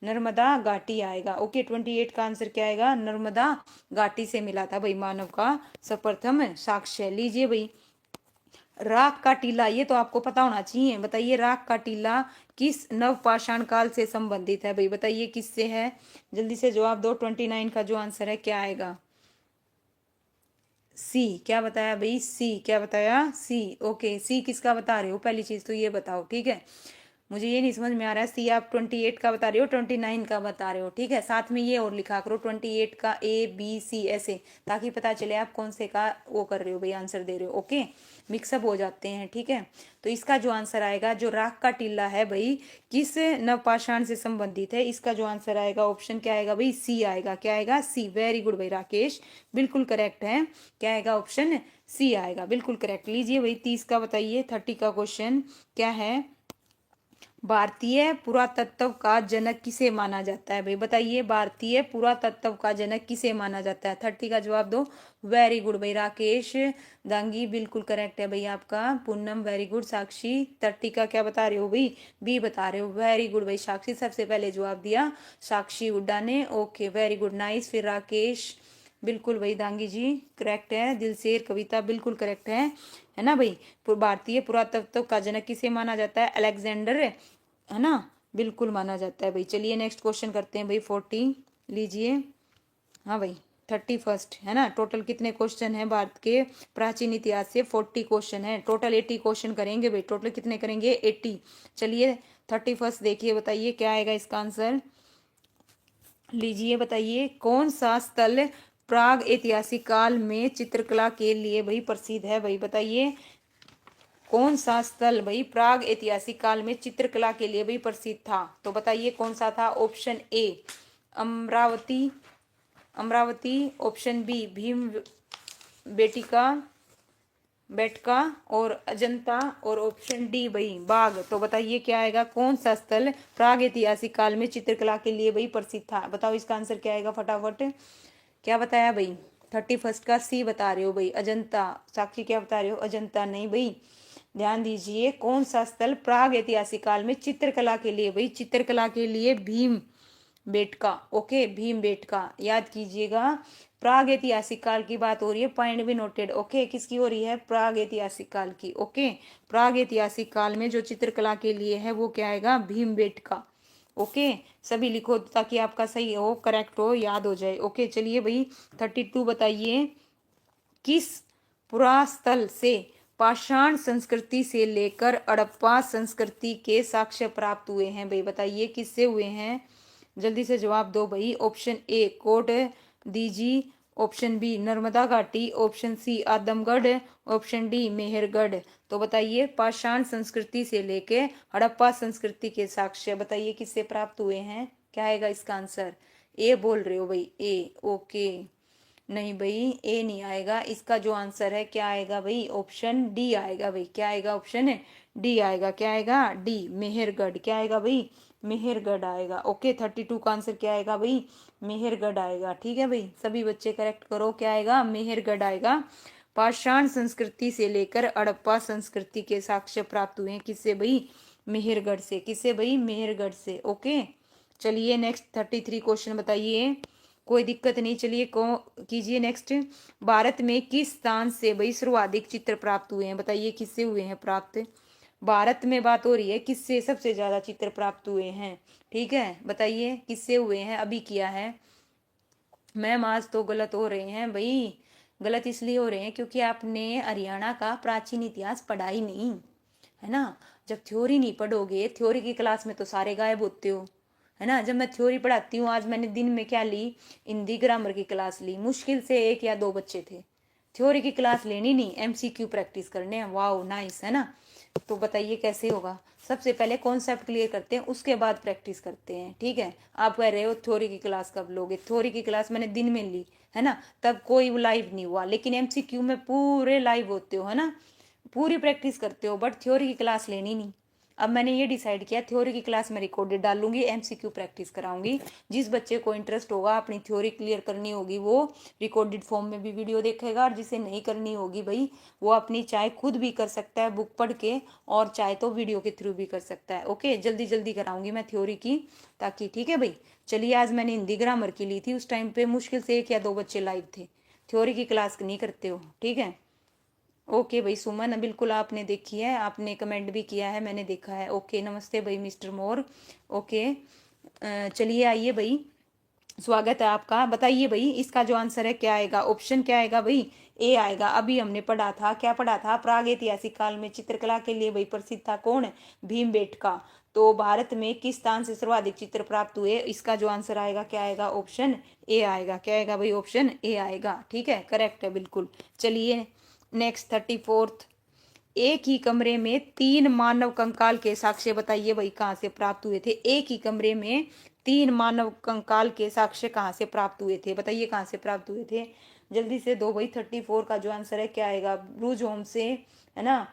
नर्मदा घाटी आएगा। ओके, 28 का आंसर क्या आएगा? नर्मदा घाटी से मिला था भाई मानव का सर्वप्रथम साक्ष्य। लीजिए भाई, राख का टीला, ये तो आपको पता होना चाहिए। बताइए, राख का टीला किस नवपाषाण काल से संबंधित है भाई? बताइए किससे है? जल्दी से जवाब दो। 29 का जो आंसर है क्या आएगा? सी। क्या बताया भाई? सी। क्या बताया? सी। ओके, सी किसका बता रहे हो? पहली चीज तो ये बताओ। ठीक है, मुझे ये नहीं समझ में आ रहा है, सी आप 28 का बता रहे हो, 29 का बता रहे हो। ठीक है, साथ में ये और लिखा करो 28 का ए बी सी ऐसे, ताकि पता चले आप कौन से का वो कर रहे हो भाई, आंसर दे रहे हो। ओके, मिक्सअप हो जाते हैं। ठीक है, तो इसका जो आंसर आएगा, जो राख का टीला है भाई, किस नवपाषाण से संबंधित है? इसका जो आंसर आएगा, ऑप्शन क्या आएगा भाई? सी आएगा। क्या आएगा? सी। वेरी गुड भाई राकेश, बिल्कुल करेक्ट है। क्या आएगा? ऑप्शन सी आएगा, बिल्कुल करेक्ट। लीजिए भाई, 30 का बताइए। 30 का क्वेश्चन क्या है? भारतीय पुरातत्व का जनक किसे माना जाता है भाई? बताइए, भारतीय पुरातत्व का जनक किसे माना जाता है? 30 का जवाब दो। वेरी गुड भाई राकेश दांगी, बिल्कुल करेक्ट है भाई आपका। Poonam very good. साक्षी 30 का क्या बता रहे हो भाई? बी बता रहे हो। वेरी गुड भाई साक्षी, सबसे पहले जवाब दिया साक्षी हुड्डा ने। Okay, very good, nice. फिर राकेश, बिल्कुल भाई दांगी जी करेक्ट है। दिलसेर कविता बिल्कुल करेक्ट है ना भाई? भारतीय पुरातत्व का जनक किसे माना जाता है? अलेक्जेंडर, है ना? बिल्कुल माना जाता है भाई। चलिए नेक्स्ट क्वेश्चन करते हैं भाई। 40 लीजिए। हाँ भाई, 31 है ना? टोटल कितने क्वेश्चन है भारत के प्राचीन इतिहास से? 40 क्वेश्चन है टोटल। 80 क्वेश्चन करेंगे भाई। टोटल कितने करेंगे? 80। चलिए 31 देखिए, बताइए क्या आएगा इसका आंसर? लीजिए बताइए, कौन सा स्थल प्राग ऐतिहासिक काल में चित्रकला के लिए भाई प्रसिद्ध है भाई? बताइए, कौन सा स्थल भाई प्राग ऐतिहासिक काल में चित्रकला के लिए भी प्रसिद्ध था? तो बताइए कौन सा था? Option A Amaravati, Amaravati. Option B Bhim Betika Betka और अजंता, और ऑप्शन डी भाई बाघ। तो बताइए क्या आएगा? कौन सा स्थल प्राग ऐतिहासिक काल में चित्रकला के लिए भाई प्रसिद्ध था? बताओ इसका आंसर क्या आएगा फटाफट। क्या बताया भाई? 31 का सी बता रहे हो भाई, अजंता। साक्षी क्या बता रहे हो? अजंता नहीं भाई। ध्यान दीजिए, कौन सा स्थल प्राग ऐतिहासिक काल में चित्रकला के लिए भाई, चित्रकला के लिए भीम बेटका। ओके, भीम बेटका याद कीजिएगा। प्राग ऐतिहासिक काल की बात हो रही है, पॉइंट भी नोटेड। ओके, किसकी हो रही है? प्राग ऐतिहासिक काल की। ओके, प्राग ऐतिहासिक काल में जो चित्रकला के लिए है वो क्या आएगा? भीम बेटका। ओके, सभी लिखो ताकि आपका सही हो, करेक्ट हो, याद हो जाए। ओके, चलिए भाई 32 बताइए, किस पुरास्थल से पाषाण संस्कृति से लेकर हड़प्पा संस्कृति के साक्ष्य प्राप्त हुए हैं भाई? बताइए किससे हुए हैं? जल्दी से जवाब दो भाई। Option A Kot Diji, option B Narmada घाटी, option C Adamgarh, option D Mehrgarh. तो बताइए, पाषाण संस्कृति से लेके हड़प्पा संस्कृति के साक्ष्य बताइए किससे प्राप्त हुए हैं? क्या आएगा इसका आंसर? ए बोल रहे हो भाई? ए। ओके, नहीं भाई ए नहीं आएगा। इसका जो आंसर है क्या आएगा भाई? ऑप्शन डी आएगा भाई। क्या आएगा? ऑप्शन डी आएगा। क्या आएगा? डी मेहरगढ़। क्या आएगा भाई? मेहरगढ़ आएगा। ओके, 32 का आंसर क्या आएगा भाई? मेहरगढ़ आएगा। ठीक है भाई, सभी बच्चे करेक्ट करो। क्या आएगा? मेहरगढ़ आएगा। पाषाण संस्कृति से लेकर हड़प्पा संस्कृति के साक्ष्य प्राप्त हुए हैं किससे भाई? मेहरगढ़ से। किससे भाई? मेहरगढ़ से। ओके, चलिए नेक्स्ट 33 क्वेश्चन बताइए, कोई दिक्कत नहीं। चलिए को कीजिए नेक्स्ट। भारत में किस स्थान से भाई सर्वाधिक चित्र प्राप्त हुए हैं? बताइए किससे हुए हैं प्राप्त? भारत में बात हो रही है, किससे सबसे ज्यादा चित्र प्राप्त हुए हैं? ठीक है, बताइए किससे हुए हैं? अभी किया है मैम, आज तो गलत हो रहे हैं भाई। गलत इसलिए हो रहे हैं क्योंकि आपने हरियाणा का प्राचीन इतिहास पढ़ा ही नहीं है ना। जब थ्योरी नहीं पढ़ोगे, थ्योरी की क्लास में तो सारे गायब होते हो, है ना। जब मैं थ्योरी पढ़ाती हूँ, आज मैंने दिन में क्या ली? हिंदी ग्रामर की क्लास ली, मुश्किल से 1 या 2 बच्चे थे। थ्योरी की क्लास लेनी नहीं, एमसीक्यू प्रैक्टिस करने हैं। वाओ नाइस, है ना। तो बताइए कैसे होगा? सबसे पहले कॉन्सेप्ट क्लियर करते हैं, उसके बाद प्रैक्टिस करते हैं। ठीक है, आप कह रहे हो थ्योरी की क्लास कब लोगे? थ्योरी की क्लास मैंने दिन में ली है ना, तब कोई लाइव नहीं हुआ, लेकिन एमसीक्यू में पूरे लाइव होते हो, है ना, पूरी प्रैक्टिस करते हो, बट थ्योरी की क्लास लेनी नहीं। अब मैंने ये डिसाइड किया, थ्योरी की क्लास में रिकॉर्डेड डालूंगी, एमसीक्यू प्रैक्टिस कराऊंगी। जिस बच्चे को इंटरेस्ट होगा, अपनी थ्योरी क्लियर करनी होगी, वो रिकॉर्डेड फॉर्म में भी वीडियो देखेगा, और जिसे नहीं करनी होगी भाई, वो अपनी चाहे खुद भी कर सकता है बुक पढ़ के, और चाहे तो वीडियो के थ्रू भी कर सकता है। ओके, जल्दी जल्दी कराऊंगी मैं थ्योरी की, ताकि ठीक है भाई। चलिए, आज मैंने हिंदी ग्रामर की ली थी, उस टाइम पे मुश्किल से 1 या 2 बच्चे लाइव थे। थ्योरी की क्लास नहीं करते हो, ठीक है। ओके भाई सुमन, बिल्कुल आपने देखी है, आपने कमेंट भी किया है, मैंने देखा है। ओके, नमस्ते भाई मिस्टर मोर। ओके, चलिए आइए भाई, स्वागत है आपका। बताइए भाई, इसका जो आंसर है क्या आएगा? ऑप्शन क्या आएगा भाई? ए आएगा। अभी हमने पढ़ा था, क्या पढ़ा था? प्रागैतिहासिक काल में चित्रकला के लिए भाई प्रसिद्ध था कौन? भीमबेटका। तो भारत में किस स्थान से सर्वाधिक चित्र प्राप्त हुए? इसका जो आंसर आएगा क्या आएगा? ऑप्शन ए आएगा। क्या आएगा भाई? ऑप्शन ए आएगा। ठीक है, करेक्ट है बिल्कुल। चलिए नेक्स्ट 34th, एक ही कमरे में 3 मानव कंकाल के साक्ष्य बताइए भाई कहाँ से प्राप्त हुए थे? एक ही कमरे में 3 मानव कंकाल के साक्ष्य कहाँ से प्राप्त हुए थे? बताइए कहाँ से प्राप्त हुए थे? जल्दी से दो भाई। 34 का जो आंसर है क्या आएगा? ब्रूज होम से, है ना,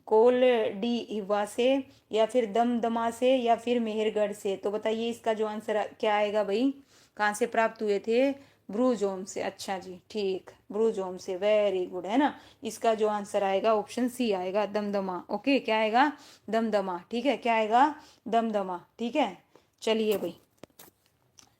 कोल डी हिवा से, या फिर दमदमा से, या फिर मेहरगढ़ से। तो बताइए इसका जो आंसर क्या आएगा भाई? कहाँ से प्राप्त हुए थे? ब्रूज होम से। अच्छा जी, ठीक, ब्रूज होम से, वेरी गुड, है ना। इसका जो आंसर आएगा ऑप्शन सी आएगा, दमदमा। ओके, क्या आएगा? दमदमा। ठीक है, क्या आएगा? दमदमा। ठीक है, चलिए भाई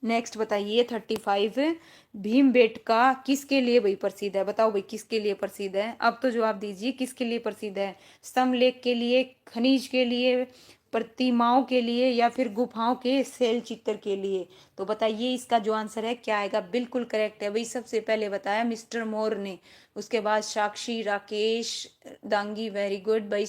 नेक्स्ट बताइए 35, भीमबेटका किसके लिए भाई प्रसिद्ध है? बताओ भाई किसके लिए प्रसिद्ध है? अब तो जवाब दीजिए, किसके लिए प्रसिद्ध है? स्तंभलेख के लिए, खनिज के लिए, प्रतिमाओं के लिए, या फिर गुफाओं के शैल चित्र के लिए? तो बताइए इसका जो आंसर है क्या आएगा? बिल्कुल करेक्ट है भाई, सबसे पहले बताया मिस्टर मोर ने, उसके बाद साक्षी, राकेश, दांगी, वेरी गुड भाई,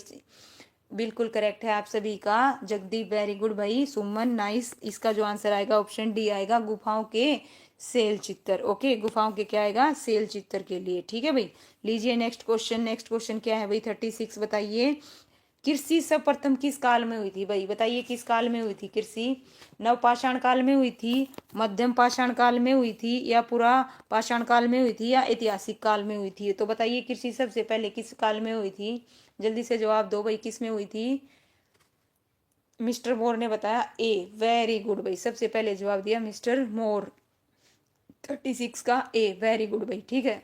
बिल्कुल करेक्ट है आप सभी का। जगदीप वेरी गुड भाई। सुमन नाइस। इसका जो आंसर आएगा ऑप्शन डी आएगा, गुफाओं के सेल चित्र। ओके, गुफाओं के क्या आएगा? सेल चित्र के लिए। ठीक है भाई, लीजिए नेक्स्ट क्वेश्चन। नेक्स्ट क्वेश्चन क्या है भाई? 36 बताइए, कृषि सर्वप्रथम किस काल में हुई थी भाई? बताइए किस काल में हुई थी कृषि? नवपाषाण काल में हुई थी, मध्यम पाषाण काल में हुई थी, या पूरा पाषाण काल में हुई थी, या ऐतिहासिक काल में हुई थी? तो बताइए कृषि सबसे पहले किस काल में हुई थी? जल्दी से जवाब दो भाई, किस में हुई थी? मिस्टर मोर ने बताया ए, वेरी गुड भाई, सबसे पहले जवाब दिया मिस्टर मोर। 36 का ए, वेरी गुड भाई। ठीक है,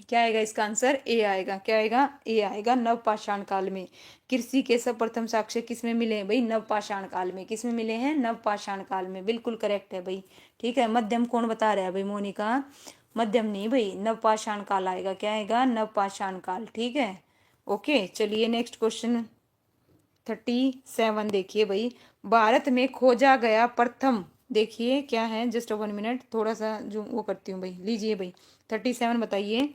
क्या आएगा इसका आंसर? ए आएगा। क्या आएगा? ए आएगा। नवपाषाण काल में कृषि के सर्वप्रथम साक्ष्य किस में मिले हैं भाई? नवपाषाण काल में। किस में मिले हैं? नवपाषाण काल में। बिल्कुल करेक्ट है भाई। ठीक है, मध्यम कौन बता रहा है भाई? मोनिका, मध्यम नहीं भाई, नवपाषाण काल आएगा। क्या आएगा? नवपाषाण काल। ठीक है, ओके, चलिए नेक्स्ट क्वेश्चन 37 देखिए भाई, भारत में खोजा गया प्रथम, देखिए क्या है, जस्ट 1 मिनट, थोड़ा सा जो वो करती हूँ भाई। लीजिए भाई 37 बताइए,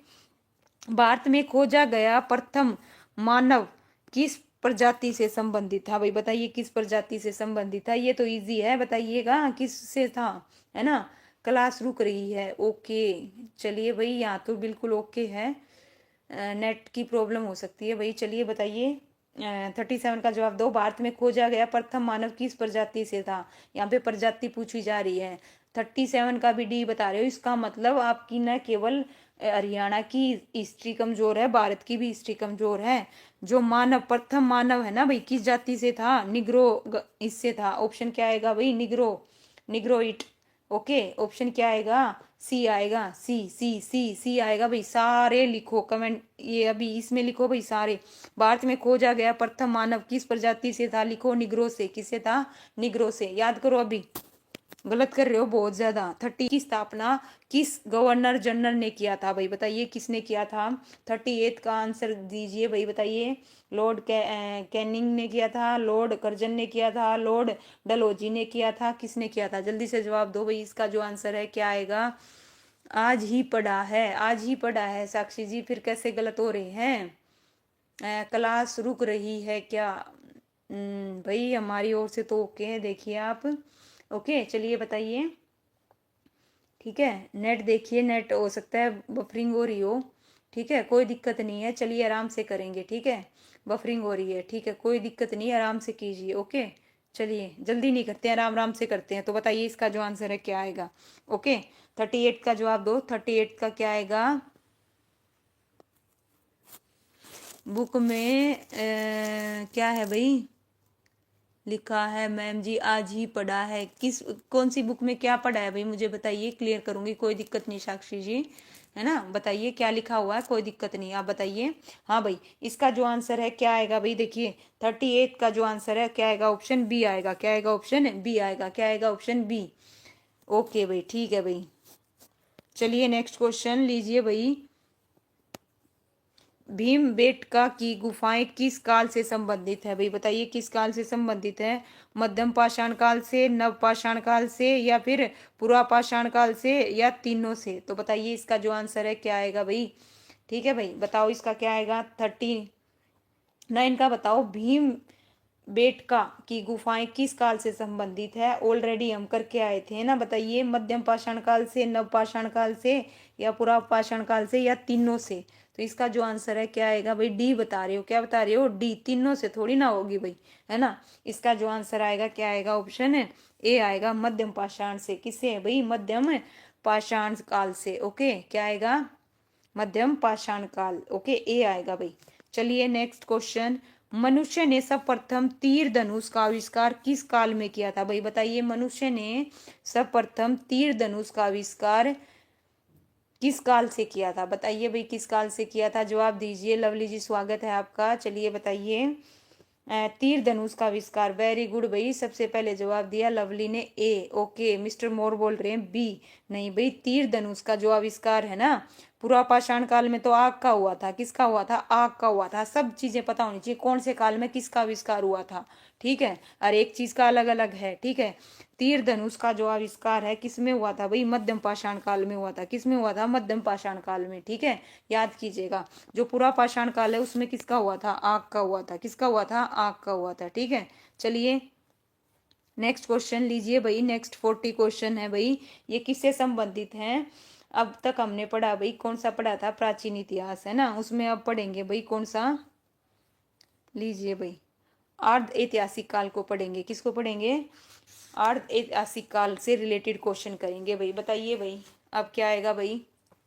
भारत में खोजा गया प्रथम मानव किस प्रजाति से संबंधित था भाई? बताइए किस प्रजाति से संबंधित था? ये तो इजी है, बताइएगा किस से था, है ना। क्लास रुक रही है। ओके, चलिए भाई, यहाँ तो बिल्कुल ओके है, नेट की प्रॉब्लम हो सकती है भाई। चलिए बताइए 37 का जवाब दो। भारत में खोजा गया प्रथम मानव किस प्रजाति से था? यहाँ पे प्रजाति पूछी जा रही है। 37 का भी डी बता रहे हो, इसका मतलब आपकी न केवल हरियाणा की हिस्ट्री कमजोर है, भारत की भी हिस्ट्री कमजोर है। जो मानव, प्रथम मानव है ना भाई, किस जाति से था? निग्रो इससे था। ऑप्शन क्या आएगा भाई? Negro, Negrito. ओके, ऑप्शन क्या आएगा? सी आएगा, सी आएगा भाई। सारे लिखो कमेंट, ये अभी इसमें लिखो भाई सारे। भारत में खोजा गया प्रथम मानव किस प्रजाति से था? लिखो निग्रो से। किससे था? निग्रो से। याद करो, अभी गलत कर रहे हो बहुत ज्यादा। 30 की स्थापना किस गवर्नर जनरल ने किया था भाई? बताइए किसने किया था? 38 का आंसर दीजिए भाई, बताइए। लॉर्ड कैनिंग ने किया था, लॉर्ड कर्जन ने किया था, लॉर्ड डलहौजी ने किया था, किसने किया था? जल्दी से जवाब दो भाई। इसका जो आंसर है क्या आएगा? आज ही पढ़ा है, आज ही पढ़ा है साक्षी जी, फिर कैसे गलत हो रहे हैं? क्लास रुक रही है क्या? भाई हमारी ओर से तो ओके है, देखिए आप। ओके चलिए बताइए। ठीक है, नेट देखिए, नेट हो सकता है बफरिंग हो रही हो। ठीक है, कोई दिक्कत नहीं है, चलिए आराम से करेंगे। ठीक है, बफरिंग हो रही है, ठीक है, कोई दिक्कत नहीं है, आराम से कीजिए। ओके चलिए, जल्दी नहीं करते हैं, आराम आराम से करते हैं। तो बताइए इसका जो आंसर है क्या आएगा? ओके 38 का जवाब दो। 38 का क्या आएगा? बुक में क्या है भाई? लिखा है मैम जी आज ही पढ़ा है। किस कौन सी बुक में क्या पढ़ा है भाई? मुझे बताइए, क्लियर करूंगी, कोई दिक्कत नहीं साक्षी जी, है ना। बताइए क्या लिखा हुआ है, कोई दिक्कत नहीं, आप बताइए। हाँ भाई, इसका जो आंसर है क्या आएगा भाई? देखिए 38 का जो आंसर है क्या आएगा? ऑप्शन बी आएगा। क्या आएगा? ऑप्शन बी आएगा। क्या आएगा? Option B. ओके भाई, ठीक है भाई। चलिए नेक्स्ट क्वेश्चन लीजिए भाई। भीमबेटका की गुफाएं किस काल से संबंधित है भाई? बताइए किस काल से संबंधित है? मध्यम पाषाण काल से, नव पाषाण काल से, या फिर पुरा पाषाण काल से, या तीनों से? तो बताइए इसका जो आंसर है क्या आएगा भाई? ठीक है भाई, बताओ इसका क्या आएगा? 39 का बताओ। भीम बेटका की गुफाएं किस काल से संबंधित है? ऑलरेडी हम करके आए थे ना, बताइए। मध्यम पाषाण काल से, नव पाषाण काल से, या पुरा पाषाण काल से, या तीनों से? तो इसका जो आंसर है क्या आएगा भाई? डी बता रहे हो। क्या बता रहे हो? डी। तीनों से थोड़ी ना होगी भाई, है ना। इसका जो आंसर आएगा क्या आएगा? ऑप्शन ए आएगा, मध्यम पाषाण से। किससे है भाई? मध्यम पाषाण काल से। ओके क्या आएगा? मध्यम पाषाण काल। ओके ए आएगा भाई। चलिए नेक्स्ट क्वेश्चन। मनुष्य ने सर्वप्रथम तीर धनुष का आविष्कार किस काल में किया था भाई? बताइए मनुष्य ने सर्वप्रथम तीर धनुष का आविष्कार किस काल से किया था? बताइए भाई किस काल से किया था? जवाब दीजिए। लवली जी स्वागत है आपका। चलिए बताइए। तीर धनुष का आविष्कार, वेरी गुड भाई, सबसे पहले जवाब दिया लवली ने, ए। ओके मिस्टर मोर बोल रहे हैं बी। नहीं भाई, तीर धनुष का जो आविष्कार है ना, पूरा पाषाण काल में तो आग का हुआ था। किसका हुआ था? आग का हुआ था। सब चीजें पता होनी चाहिए, कौन से काल में किसका आविष्कार हुआ था। ठीक है, और एक चीज का अलग अलग है। ठीक है, तीर धनुष का जो आविष्कार है किसमें हुआ था भाई? मध्यम पाषाण काल में हुआ था। किसमें हुआ था? मध्यम पाषाण काल में। ठीक है, याद कीजिएगा। जो पूरा पाषाण काल है उसमें किसका हुआ था? आग का हुआ था। किसका हुआ था? आग का हुआ था। ठीक है, चलिए नेक्स्ट क्वेश्चन लीजिए भाई। नेक्स्ट 40 क्वेश्चन है भाई, ये किससे संबंधित है? अब तक हमने पढ़ा भाई, कौन सा पढ़ा था? प्राचीन इतिहास, है ना। उसमें अब पढ़ेंगे भाई कौन सा? लीजिए भाई, अर्ध ऐतिहासिक काल को पढ़ेंगे। किसको पढ़ेंगे? अर्ध ऐतिहासिक काल से रिलेटेड क्वेश्चन करेंगे भाई। बताइए भाई अब क्या आएगा भाई?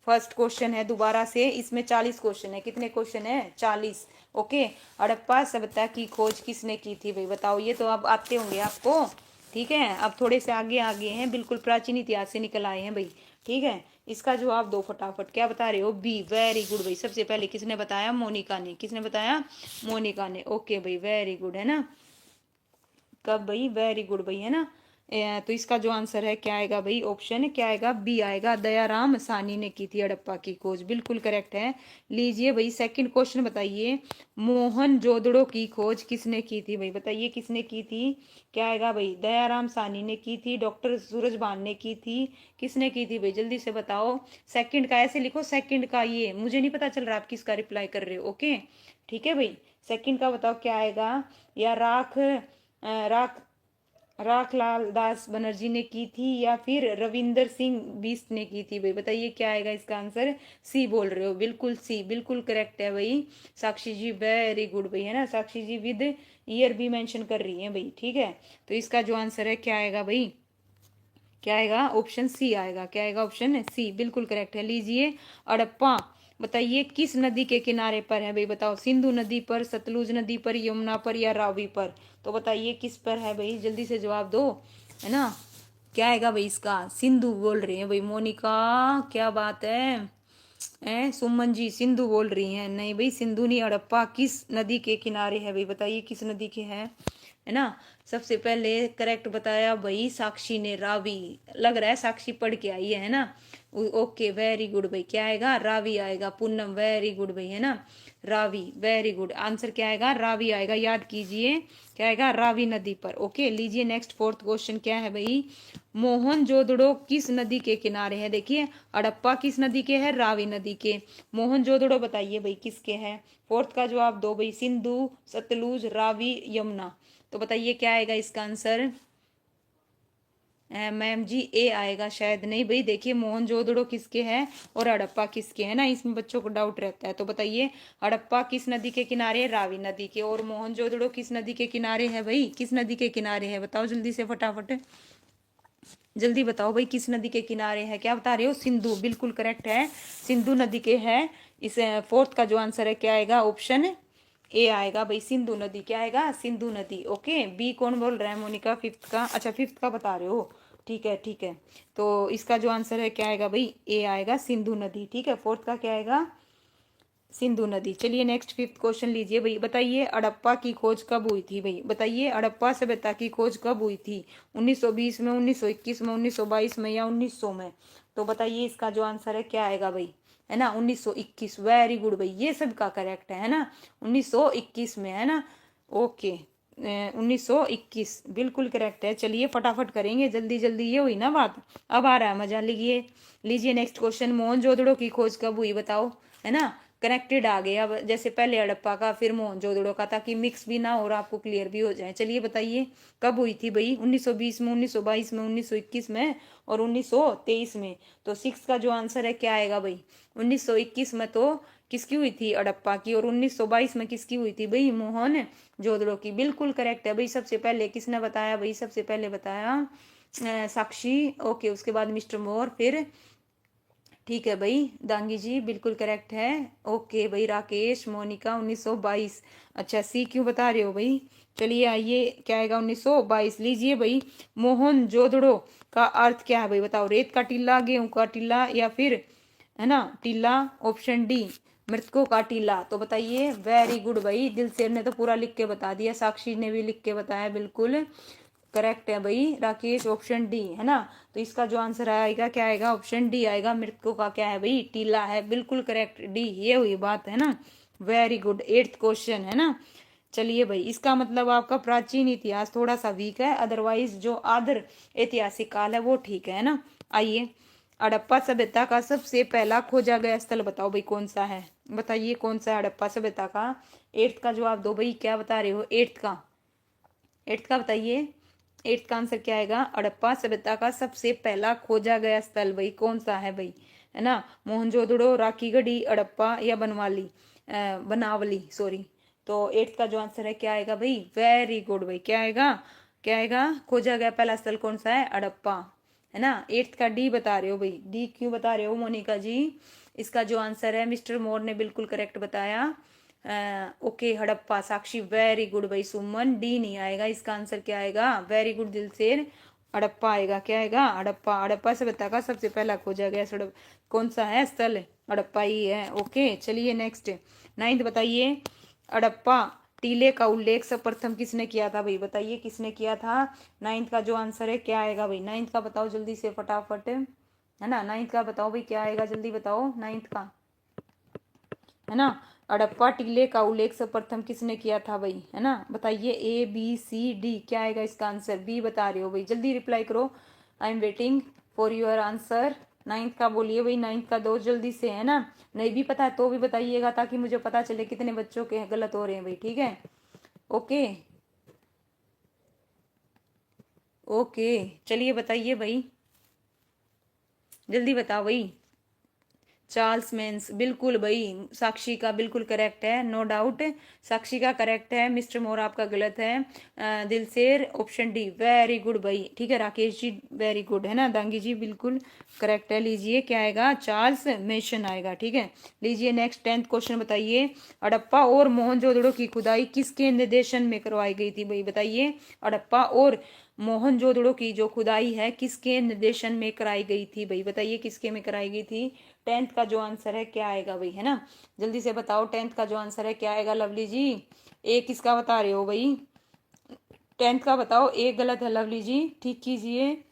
फर्स्ट क्वेश्चन है दोबारा से, इसमें 40 क्वेश्चन है। कितने क्वेश्चन है? 40। ओके, हड़प्पा सभ्यता की खोज किसने की थी भाई? बताओ, ये तो अब आते होंगे आपको। ठीक है, अब थोड़े से आगे आगे हैं, बिल्कुल प्राचीन इतिहास से निकल आए हैं भाई। ठीक है, इसका जवाब दो फटाफट। क्या बता रहे हो? बी, वेरी गुड भाई। सबसे पहले किसने बताया? मोनिका ने। किसने बताया? मोनिका ने। ओके भाई, वेरी गुड, है ना। कब भाई? वेरी गुड भाई, है ना। तो इसका जो आंसर है क्या आएगा भाई? ऑप्शन क्या आएगा? बी आएगा, दयाराम साहनी ने की थी हड़प्पा की खोज। बिल्कुल करेक्ट है। लीजिए भाई सेकंड क्वेश्चन, बताइए मोहनजोदड़ो की खोज किसने की थी भाई? बताइए किसने की थी? क्या आएगा भाई? दयाराम साहनी ने की थी, डॉक्टर सूरजभान ने की थी, किसने की थी भाई? जल्दी से बताओ। सेकंड का ऐसे लिखो, सेकंड का, ये मुझे नहीं पता चल रहा आप किसका रिप्लाई कर रहे हो। ओके ठीक है भाई, सेकंड का बताओ क्या आएगा? या राख राखलाल दास बनर्जी ने की थी, या फिर रविंदर सिंह बिष्ट ने की थी भाई? बताइए क्या आएगा इसका आंसर? सी बोल रहे हो, बिल्कुल सी, बिल्कुल करेक्ट है भाई। साक्षी जी वेरी गुड भाई, है ना। साक्षी जी विद ईयर भी मेंशन कर रही है भाई। ठीक है, तो इसका जो आंसर है क्या आएगा भाई? क्या आएगा? ऑप्शन सी आएगा। क्या आएगा? ऑप्शन सी, बिल्कुल करेक्ट है। लीजिए हड़प्पा, बताइए किस नदी के किनारे पर है भाई? बताओ, सिंधु नदी पर, सतलुज नदी पर, यमुना पर, या रावी पर? तो बताइए किस पर है भाई? जल्दी से जवाब दो, है ना। क्या आएगा भाई इसका? सिंधु बोल रही है भाई मोनिका, क्या बात है सुमन जी सिंधु बोल रही हैं। नहीं भाई सिंधु नहीं, हड़प्पा किस नदी के किनारे है भाई, बताइए किस नदी के है ना। सबसे पहले करेक्ट बताया भाई साक्षी ने, रावी। लग रहा है साक्षी पढ़ के आई है ना। ओके वेरी गुड भाई, क्या आएगा? रावी आएगा। पूनम वेरी गुड भाई, है ना। रावी वेरी गुड, आंसर क्या आएगा? रावी आएगा, याद कीजिए क्या आएगा? रावी नदी पर। ओके लीजिए नेक्स्ट फोर्थ क्वेश्चन क्या है भाई? मोहनजोदड़ो किस नदी के किनारे है? देखिए हड़प्पा किस नदी के है? रावी नदी के। मोहनजोदड़ो बताइए भाई किसके है? फोर्थ का जवाब दो भाई, सिंधु, सतलुज, रावी, यमुना। तो बताइए क्या आएगा इसका आंसर? मैम जी ए आएगा शायद। नहीं भाई देखिए मोहनजोदड़ो किसके है और हड़प्पा किसके है ना, इसमें बच्चों को डाउट रहता है। तो बताइए हड़प्पा किस नदी के किनारे है? रावी नदी के। और मोहनजोदड़ो किस नदी के किनारे है भाई? किस नदी के किनारे है बताओ जल्दी से फटाफट, जल्दी बताओ भाई किस नदी के किनारे है? क्या बता रहे हो? सिंधु, बिल्कुल करेक्ट है, सिंधु नदी के है। इस फोर्थ का जो आंसर है क्या आएगा? ऑप्शन ए आएगा भाई, सिंधु नदी। क्या आएगा? सिंधु नदी। ओके बी कौन बोल रहा है मोनिका? फिफ्थ का? अच्छा फिफ्थ का बता रहे हो, ठीक है ठीक है। तो इसका जो आंसर है क्या आएगा भाई? ए आएगा, सिंधु नदी। ठीक है फोर्थ का क्या आएगा? सिंधु नदी। चलिए नेक्स्ट फिफ्थ क्वेश्चन लीजिए भाई, बताइए हड़प्पा की खोज कब हुई थी भाई? बताइए हड़प्पा सभ्यता की खोज कब हुई थी? 1920 में, 1921 में, 1922 में या 1900 में? तो बताइए इसका जो आंसर है क्या आएगा भाई? है ना 1921। वेरी गुड भाई, ये सब का करेक्ट है ना, 1921 में, है ना। ओके 1921 बिल्कुल करेक्ट है। चलिए फटाफट करेंगे जल्दी जल्दी, ये हुई ना बात। अब आ रहा है मजा। लीजिए लीजिए नेक्स्ट क्वेश्चन, मोहनजोदड़ो की खोज कब हुई बताओ? है ना कनेक्टेड आ गया, अब जैसे पहले हड़प्पा का फिर मोहनजोदड़ो का, ताकि मिक्स भी ना हो और आपको क्लियर भी हो जाए। चलिए बताइए कब हुई थी भाई? 1920 में, 1922 में, 1921 में और 1923 में। तो सिक्स का जो आंसर है क्या आएगा भाई? 1921 में तो किसकी हुई थी? हड़प्पा की। और 1922 में किसकी हुई थी भाई? मोहनजोदड़ो की। बिल्कुल करेक्ट है भाई। सबसे पहले किसने बताया भाई? सबसे पहले बताया साक्षी। ओके उसके बाद मिस्टर मोर, फिर ठीक है भाई दांगी जी बिल्कुल करेक्ट है। ओके भाई राकेश, मोनिका 1922। अच्छा सी क्यों बता रहे हो भाई? चलिए आइए क्या आएगा? 1922। लीजिए भाई मोहनजोदड़ो का अर्थ क्या है भाई बताओ? रेत का टीला, गेहूं का टीला या फिर है ना टीला। ऑप्शन डी मृतकों का टीला। तो बताइए। वेरी गुड भाई, दिलसेर ने तो पूरा लिख के बता दिया, साक्षी ने भी लिख के बताया, बिल्कुल करेक्ट है भाई राकेश, ऑप्शन डी, है ना। तो इसका जो आंसर आएगा क्या आएगा? ऑप्शन डी आएगा, मृतकों का क्या है भाई? टीला है, बिल्कुल करेक्ट डी। ये हुई बात, है ना। वेरी गुड, एट्थ क्वेश्चन, है ना। चलिए भाई इसका मतलब आपका प्राचीन इतिहास थोड़ा सा वीक है, अदरवाइज जो आदर ऐतिहासिक काल है वो ठीक है ना। आइए हड़प्पा सभ्यता का सबसे पहला खोजा गया स्थल बताओ भाई कौन सा है? बताइए कौन सा है हड़प्पा सभ्यता का? एट्थ का जवाब दो भाई, क्या बता रहे हो? एट्थ का, एट्थ का बताइए। एट्थ का आंसर क्या आएगा? हड़प्पा सभ्यता का सबसे पहला खोजा गया स्थल भाई कौन सा है भाई? है ना मोहनजोदड़ो, राखीगढ़ी, हड़प्पा या बनवाली, बनावली सॉरी। तो एट्थ का जो आंसर है क्या आएगा भाई? वेरी गुड भाई, क्या आएगा? क्या आएगा? खोजा गया पहला स्थल कौन सा है? हड़प्पा, है ना। एट्थ का डी बता रहे हो भाई? डी क्यों बता रहे हो मोनिका जी? इसका जो आंसर है मिस्टर मोर ने बिल्कुल करेक्ट बताया। ओके हड़प्पा, साक्षी वेरी गुड भाई। सुमन डी नहीं आएगा, इसका आंसर क्या आएगा? वेरी गुड दिलसेर, हड़प्पा आएगा। क्या आएगा? हड़प्पा। हड़प्पा सभ्यता का सबसे पहला खोजा गया सड़क कौन सा है स्थल? हड़प्पा ही है। ओके चलिए नेक्स्ट नाइन्थ बताइए, हड़प्पा टीले का उल्लेख सर्वप्रथम किसने किया था भाई? बताइए किसने किया था? नाइन्थ का जो आंसर है क्या आएगा भाई? नाइन्थ का बताओ जल्दी से फटाफट, है ना। नाइन्थ का बताओ भाई क्या आएगा, जल्दी बताओ नाइन्थ का, है ना। हड़प्पा टीले का उल्लेख सर्वप्रथम किसने किया था भाई? है ना बताइए ए बी सी डी, क्या आएगा इसका आंसर? बी बता रहे हो भाई, जल्दी रिप्लाई करो, I am waiting for your answer. Ninth का बोलिए भाई, नाइन्थ का दो जल्दी से, है ना। नहीं भी पता है तो भी बताइएगा ताकि मुझे पता चले कितने बच्चों के गलत हो रहे हैं भाई, ठीक है। ओके ओके चलिए बताइए भाई, जल्दी बताओ भाई। चार्ल्स मेंस, बिल्कुल भाई साक्षी का बिल्कुल करेक्ट है, नो डाउट साक्षी का करेक्ट है। मिस्टर मोर आपका गलत है। दिलसेर ऑप्शन डी, वेरी गुड भाई, ठीक है। राकेश जी वेरी गुड, है ना। दांगी जी बिल्कुल करेक्ट है। लीजिए क्या आएगा? चार्ल्स मेशन आएगा, ठीक है। लीजिए नेक्स्ट टेंथ क्वेश्चन बताइए, हड़प्पा और मोहनजोदड़ो की खुदाई किसके निर्देशन में करवाई गई थी भाई? बताइए हड़प्पा और मोहनजोदड़ो की जो खुदाई है किसके निर्देशन में कराई गई थी भाई, बताइए किसके में कराई गई थी। 10th का जो आंसर है क्या आएगा भाई, है ना, जल्दी से बताओ 10th का जो आंसर है क्या आएगा। लवली जी ए किसका बता रहे हो भाई, 10th का बताओ। ए गलत है लवली जी, ठीक कीजिए।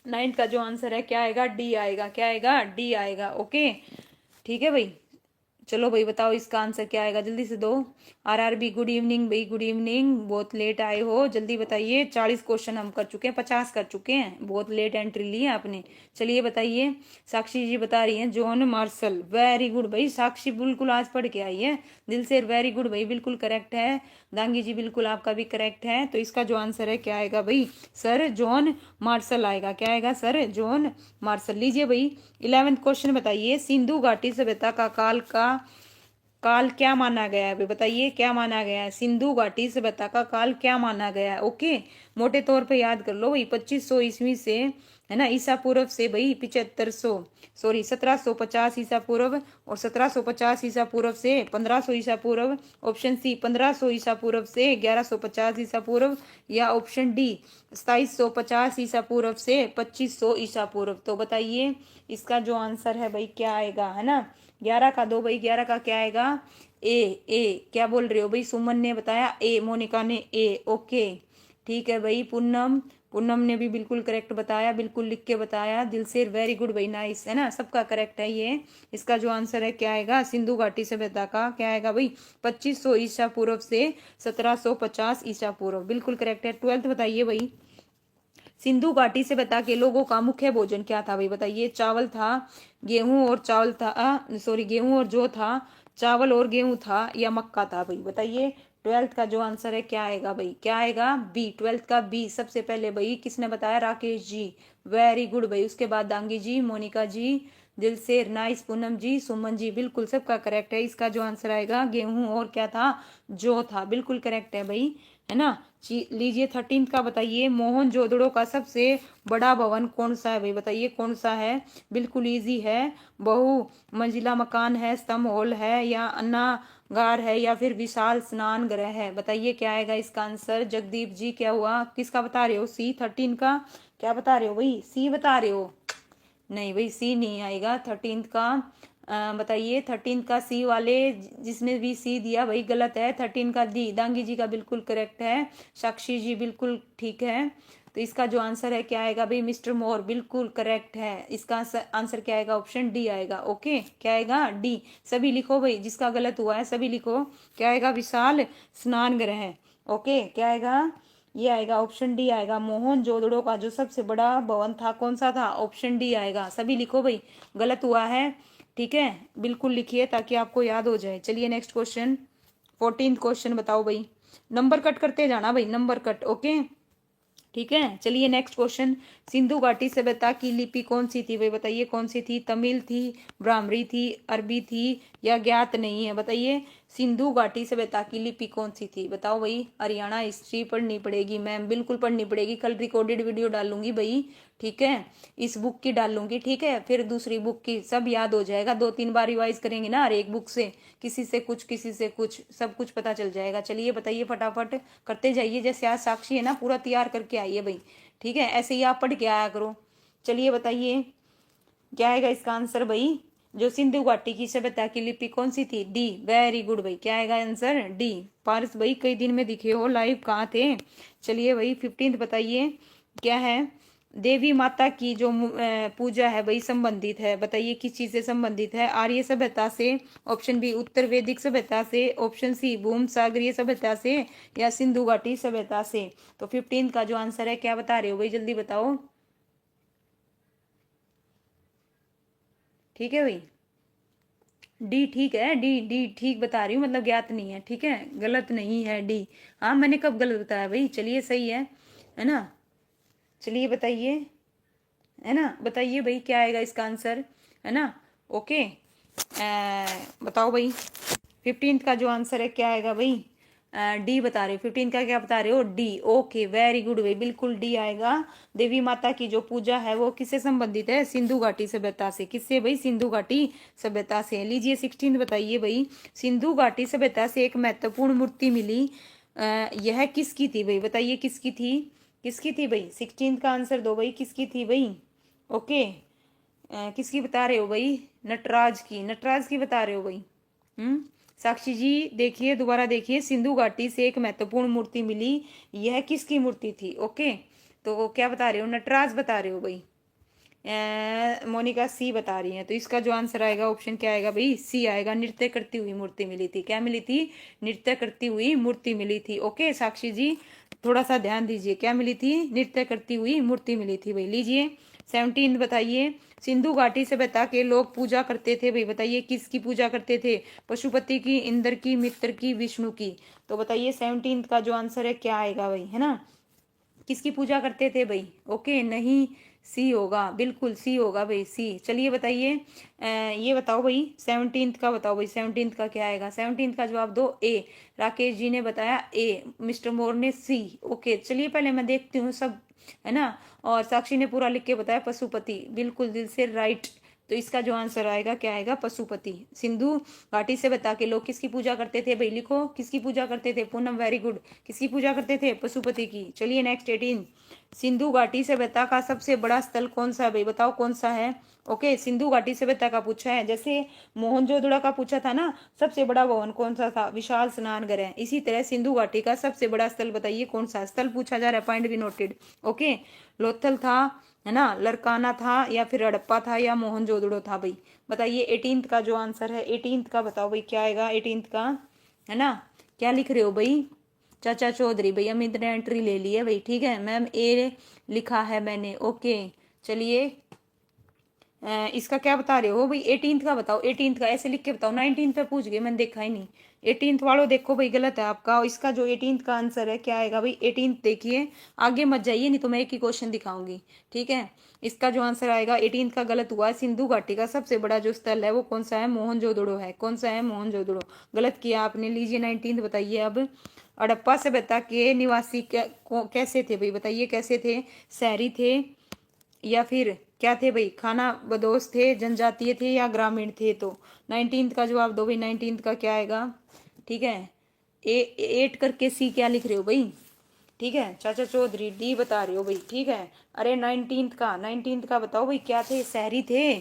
9th का जो आंसर है क्या आएगा, डी आएगा, क्या आएगा, डी आएगा। ओके ठीक है भाई, चलो भाई बताओ इसका आंसर क्या आएगा, जल्दी से दो। आरआरबी गुड इवनिंग भाई, गुड इवनिंग, बहुत लेट आए हो, जल्दी बताइए। 40 क्वेश्चन हम कर चुके हैं, 50 कर चुके हैं, बहुत लेट एंट्री ली है आपने। चलिए बताइए। साक्षी जी बता रही हैं जॉन मार्शल, वेरी गुड भाई, साक्षी बिल्कुल आज पढ़ के आई है दिल से, वेरी गुड भाई, बिल्कुल करेक्ट है। दांगी जी बिल्कुल आपका भी करेक्ट है। तो इसका जो आंसर है क्या आएगा भाई, सर जॉन मार्शल आएगा, क्या आएगा सर, जॉन मार्शल। लीजिए भाई 11th क्वेश्चन बताइए। सिंधु घाटी सभ्यता का काल क्या माना गया है, बताइए क्या माना गया है। सिंधु घाटी सभ्यता का काल क्या माना गया है। ओके मोटे तौर पे याद कर लो भाई, 2500 ईस्वी से, है ना, ईसा पूर्व से भाई 1750 ईसा पूर्व, और 1750 ईसा पूर्व से 1500 ईसा पूर्व। ऑप्शन सी 1500 ईसा पूर्व से 1150 ईसा पूर्व, या ऑप्शन डी 2750 ईसा पूर्व से 2500 ईसा पूर्व। तो बताइए इसका जो आंसर है भाई क्या आएगा, है ना। 11 का दो भाई, 11 का क्या आएगा, ए क्या बोल रहे हो भाई, सुमन ने बताया ए, मोनिका ने ए। ओके ठीक है भाई। पूनम ने भी बिल्कुल करेक्ट बताया, बिल्कुल लिख के बताया दिल से, वेरी गुड भाई, नाइस, है ना, सबका करेक्ट है ये। इसका जो आंसर है क्या आएगा, सिंधु घाटी सभ्यता का क्या आएगा भाई, 2500 ईसा पूर्व से 1750 ईसा पूर्व, बिल्कुल करेक्ट है। 12th बताइए भाई। सिंधु घाटी से बता के लोगों का मुख्य भोजन क्या था भाई, बताइए। चावल था, गेहूं और चावल था, सॉरी गेहूं और जो था, चावल और गेहूं था, या मक्का था भाई, बताइए। 12th का जो आंसर है क्या आएगा भाई, क्या आएगा, बी, 12th का बी। सबसे पहले भाई किसने बताया, राकेश जी, वेरी गुड भाई। उसके बाद दांगी जी, मोनिका जी, दिलसेर, नाइस, पूनम जी, सुमन जी, बिल्कुल सबका करेक्ट है। इसका जो आंसर आएगा गेहूं और क्या था, जो था, बिल्कुल करेक्ट है भाई, है ना। लीजिए 13th का बताइए। मोहनजोदड़ो का सबसे बड़ा भवन कौन सा है भाई, बताइए कौन सा है। बिल्कुल इजी है, बहु मंजिला मकान है, स्तंभ हॉल है, या अन्नागार है, या फिर विशाल स्नान गृह है, बताइए क्या आएगा इसका आंसर। जगदीप जी क्या हुआ, किसका बता रहे हो, सी 13 का क्या बता रहे हो भाई, सी बता रहे हो। नहीं भाई सी नहीं आएगा 13th का। बताइए 13th का सी वाले, जिसने भी सी दिया भाई गलत है। 13 का डी, दांगी जी का बिल्कुल करेक्ट है, साक्षी जी बिल्कुल ठीक है। तो इसका जो आंसर है क्या आएगा भाई, मिस्टर मोर, बिल्कुल करेक्ट है। इसका आंसर क्या आएगा, ऑप्शन डी आएगा। ओके क्या आएगा, डी। सभी लिखो भाई, जिसका गलत हुआ है सभी लिखो, क्या आएगा, विशाल स्नान गृह। ओके क्या आएगा, ये आएगा, ऑप्शन डी आएगा। मोहनजोदड़ो का जो सबसे बड़ा भवन था कौन सा था, ऑप्शन डी आएगा। सभी लिखो भाई, गलत हुआ है, ठीक है, बिल्कुल लिखिए ताकि आपको याद हो जाए। चलिए नेक्स्ट क्वेश्चन, 14th क्वेश्चन बताओ भाई। नंबर कट करते जाना भाई, नंबर कट, ओके ठीक है। चलिए नेक्स्ट क्वेश्चन। सिंधु घाटी सभ्यता की लिपि कौन सी थी भाई, बताइए कौन सी थी। तमिल थी, ब्राह्मणी थी, अरबी थी, या ज्ञात नहीं है, बताइए। सिंधु घाटी सभ्यता की लिपि कौन सी थी, बताओ भाई। हरियाणा हिस्ट्री पढ़नी पड़ेगी मैम, बिल्कुल पढ़नी पड़ेगी। कल रिकॉर्डेड वीडियो डालूंगी भाई, ठीक है, इस बुक की डालूंगी, ठीक है, फिर दूसरी बुक की, सब याद हो जाएगा। 2-3 बार रिवाइज करेंगे ना हर एक बुक से, किसी से कुछ किसी से कुछ, सब कुछ पता चल जाएगा। चलिए बताइए फटाफट करते जाइए, जैसे आज साक्षी है ना पूरा तैयार करके आइए भाई, ठीक है, ऐसे ही आप पढ़ के आया करो। चलिए बताइए क्या आएगा इसका आंसर भाई। जो सिंधु घाटी की सभ्यता की लिपि कौन सी थी, डी, वेरी गुड भाई, क्या आएगा आंसर, डी। पारस भाई कई दिन में दिखे हो, लाइव कहाँ थे। चलिए भाई 15th बताइए क्या है। देवी माता की जो पूजा है भाई संबंधित है, बताइए किस चीज से संबंधित है। आर्य सभ्यता से, ऑप्शन बी उत्तर वैदिक सभ्यता से, ऑप्शन सी भूम सागरीय सभ्यता से, या सिंधु घाटी सभ्यता से। तो 15th का जो आंसर है क्या बता रहे हो भाई, जल्दी बताओ, ठीक है भाई। डी ठीक है, डी डी ठीक बता रही हूँ, मतलब ज्ञात नहीं है, ठीक है, गलत नहीं है डी। हाँ मैंने कब गलत बताया भाई, चलिए सही है ना। चलिए बताइए, है ना, बताइए भाई क्या आएगा इसका आंसर, है ना। ओके बताओ भाई 15th का जो आंसर है क्या आएगा भाई, डी बता रहे हो। 15 का क्या बता रहे हो, डी। ओके वेरी गुड भाई, बिल्कुल डी आएगा। देवी माता की जो पूजा है वो किससे संबंधित है, सिंधु घाटी सभ्यता से। किससे भाई, सिंधु घाटी सभ्यता से। लीजिए 16 बताइए भाई। सिंधु घाटी सभ्यता से एक महत्वपूर्ण मूर्ति मिली, यह किसकी थी भाई, बताइए किसकी थी। किसकी थी भाई? 16 का आंसर दो भाई, किसकी थी भाई? ओके, किसकी बता रहे हो भाई? नटराज की, नटराज की बता रहे हो भाई। साक्षी जी देखिए, दोबारा देखिए, सिंधु घाटी से एक महत्वपूर्ण मूर्ति मिली, यह किसकी मूर्ति थी? ओके, तो क्या बता रहे हो? नटराज बता रहे हो भाई। मोनिका सी बता रही है, तो इसका जो आंसर आएगा ऑप्शन क्या आएगा भाई? सी आएगा, नृत्य करती हुई मूर्ति मिली थी। क्या मिली थी? नृत्य करती हुई मूर्ति मिली थी। ओके साक्षी जी, थोड़ा सा ध्यान दीजिए, क्या मिली थी? नृत्य करती हुई मूर्ति मिली थी भाई। लीजिए 17 बताइए, सिंधु घाटी सभ्यता के लोग पूजा करते थे भाई, बताइए किसकी पूजा करते थे? पशुपति की, इंद्र की, मित्र की, विष्णु की। तो बताइए 17 का जो आंसर है क्या आएगा भाई, है ना? किसकी पूजा करते थे भाई? ओके, नहीं, सी होगा, बिल्कुल सी होगा भाई, सी। चलिए बताइए, ये बताओ भाई 17 का बताओ भाई, 17 का क्या आएगा? 17 का जवाब दो। ए, राकेश जी ने बताया ए, मिस्टर मोर ने सी। ओके, चलिए पहले मैं देखती हूँ सब, है ना? और साक्षी ने पूरा लिख के बताया पशुपति, बिल्कुल दिल से राइट। तो इसका जो आंसर आएगा क्या आएगा? पशुपति। सिंधु घाटी से बता के लोग किसकी पूजा करते थे भाई? लिखो, किसकी पूजा करते थे? पूनम वेरी गुड, किसकी पूजा करते थे? पशुपति की। चलिए नेक्स्ट 18, सिंधु घाटी सभ्यता का सबसे बड़ा स्थल कौन सा है भाई? बताओ कौन सा है? ओके, सिंधु घाटी सभ्यता का पूछा है, जैसे मोहनजोदड़ो का पूछा था ना, सबसे बड़ा भवन कौन सा था? विशाल स्नान गृह। इसी तरह सिंधु घाटी का सबसे बड़ा स्थल बताइए कौन सा स्थल पूछा जा रहा है, point be noted. Okay, Lothal था, है ना, लरकाना था, या फिर हड़प्पा था, या मोहनजोदड़ो था भाई? बताइए 18 का जो आंसर है, 18 का बताओ भाई क्या आएगा 18 का, है ना? क्या लिख रहे हो भाई? चाचा चौधरी भाई, अमित ने एंट्री ले ली है भाई, ठीक है मैम, ए लिखा है मैंने। ओके, चलिए इसका क्या बता रहे हो भाई? 18 का बताओ, 18 का ऐसे लिख के बताओ। 19 पे पूछ गए, मैंने देखा ही नहीं। 18 वालों देखो भाई, गलत है आपका, और इसका जो 18 का आंसर है क्या आएगा भाई? 18 देखिए, आगे मत जाइए नहीं तो मैं एक ही क्वेश्चन दिखाऊंगी, ठीक है? इसका जो आंसर आएगा 18 का गलत हुआ है। सिंधु घाटी का सबसे बड़ा जो स्थल है वो कौन सा है? मोहनजोदड़ो है। कौन सा है? मोहनजोदड़ो। गलत किया आपने। लीजिए 19 बताइए अब, हड़प्पा सभ्यता के निवासी कैसे थे भाई? बताइए कैसे थे? शहरी थे, या फिर क्या थे भाई? खाना बदोश थे, जनजातीय थे, या ग्रामीण थे? तो 19 का जवाब दो भाई, 19 का क्या आएगा? ठीक है, ए 8 करके सी क्या लिख रहे हो भाई? ठीक है, चाचा चौधरी डी बता रहे हो भाई, ठीक है। अरे 19 का, 19 का बताओ भाई, क्या थे? शहरी थे,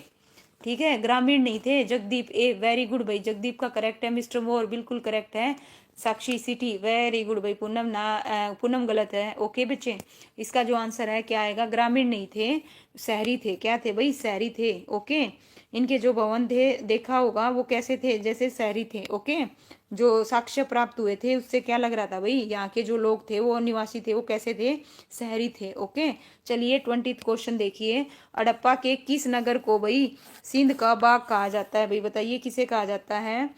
ठीक है, ग्रामीण नहीं थे। जगदीप ए वेरी गुड भाई, जगदीप का करेक्ट है। मिस्टर मोर बिल्कुल करेक्ट है। साक्षी सिटी वेरी गुड भाई। पूनम ना, पूनम गलत है। ओके बच्चे, इसका जो आंसर है क्या आएगा? ग्रामीण नहीं थे, शहरी थे। क्या थे भाई? शहरी थे। ओके, इनके जो भवन थे देखा होगा वो कैसे थे? जैसे शहरी थे। ओके, जो साक्ष्य प्राप्त हुए थे उससे क्या लग रहा था भाई? यहाँ के जो लोग थे वो निवासी थे, वो कैसे थे? शहरी थे। ओके, चलिए 20th क्वेश्चन देखिए, हड़प्पा के किस नगर को भाई सिंध का बाग कहा जाता है भाई? बताइए किसे कहा जाता है?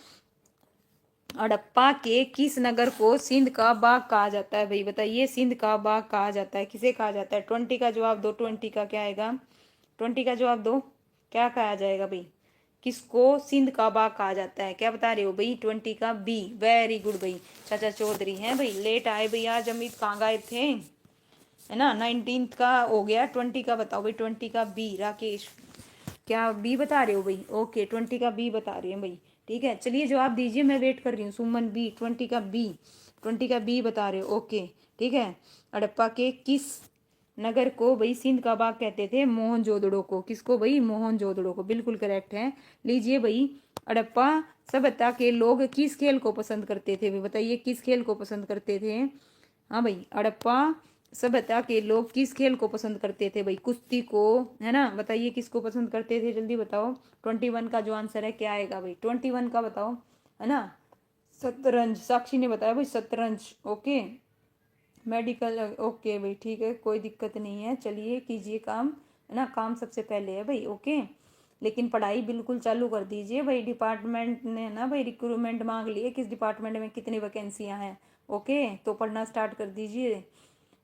हड़प्पा के किस नगर को सिंध का बाग कहा जाता है भाई? बताइए, सिंध का बाग कहा जाता है, किसे कहा जाता है? 20 का जवाब दो, 20 का क्या आएगा? 20 का जवाब दो, क्या कहा जाएगा भाई? किसको सिंध का बाग कहा जाता है? क्या बता रहे हो भाई? 20 का बी, वेरी गुड भाई। चाचा चौधरी हैं भाई, लेट आए भाई आज, अमित कहाँ गायब थे, है ना? 19 का हो गया, 20 का बताओ भाई, 20 का बी। राकेश क्या बी बता रहे हो भाई? ओके, 20 का बी बता रहे हैं भाई, ठीक है। चलिए जवाब दीजिए, मैं वेट कर रही हूँ। सुमन बी, 20 का बी, 20 का बी बता रहे हो। ओके, ठीक है। हड़प्पा के किस नगर को भाई सिंध का बाग कहते थे? मोहनजोदड़ो को। किसको भाई? मोहनजोदड़ो को, बिल्कुल करेक्ट है। लीजिए भाई, हड़प्पा सभ्यता के लोग किस खेल को पसंद करते थे भाई? बताइए किस खेल को पसंद करते थे? हाँ भाई, हड़प्पा सभ्यता के लोग किस खेल को पसंद करते थे भाई? कुश्ती को, है ना? बताइए किसको पसंद करते थे, जल्दी बताओ। 21 का जो आंसर है क्या आएगा भाई? 21 का बताओ, है ना? शतरंज, साक्षी ने बताया भाई शतरंज। ओके, मेडिकल, ओके भाई, ठीक है, कोई दिक्कत नहीं है। चलिए कीजिए काम, है ना? काम सबसे पहले है भाई। ओके, लेकिन पढ़ाई बिल्कुल चालू कर दीजिए भाई। डिपार्टमेंट ने ना भाई रिक्रूटमेंट मांग ली है, किस डिपार्टमेंट में कितनी वैकेंसियां हैं। ओके, तो पढ़ना स्टार्ट कर दीजिए।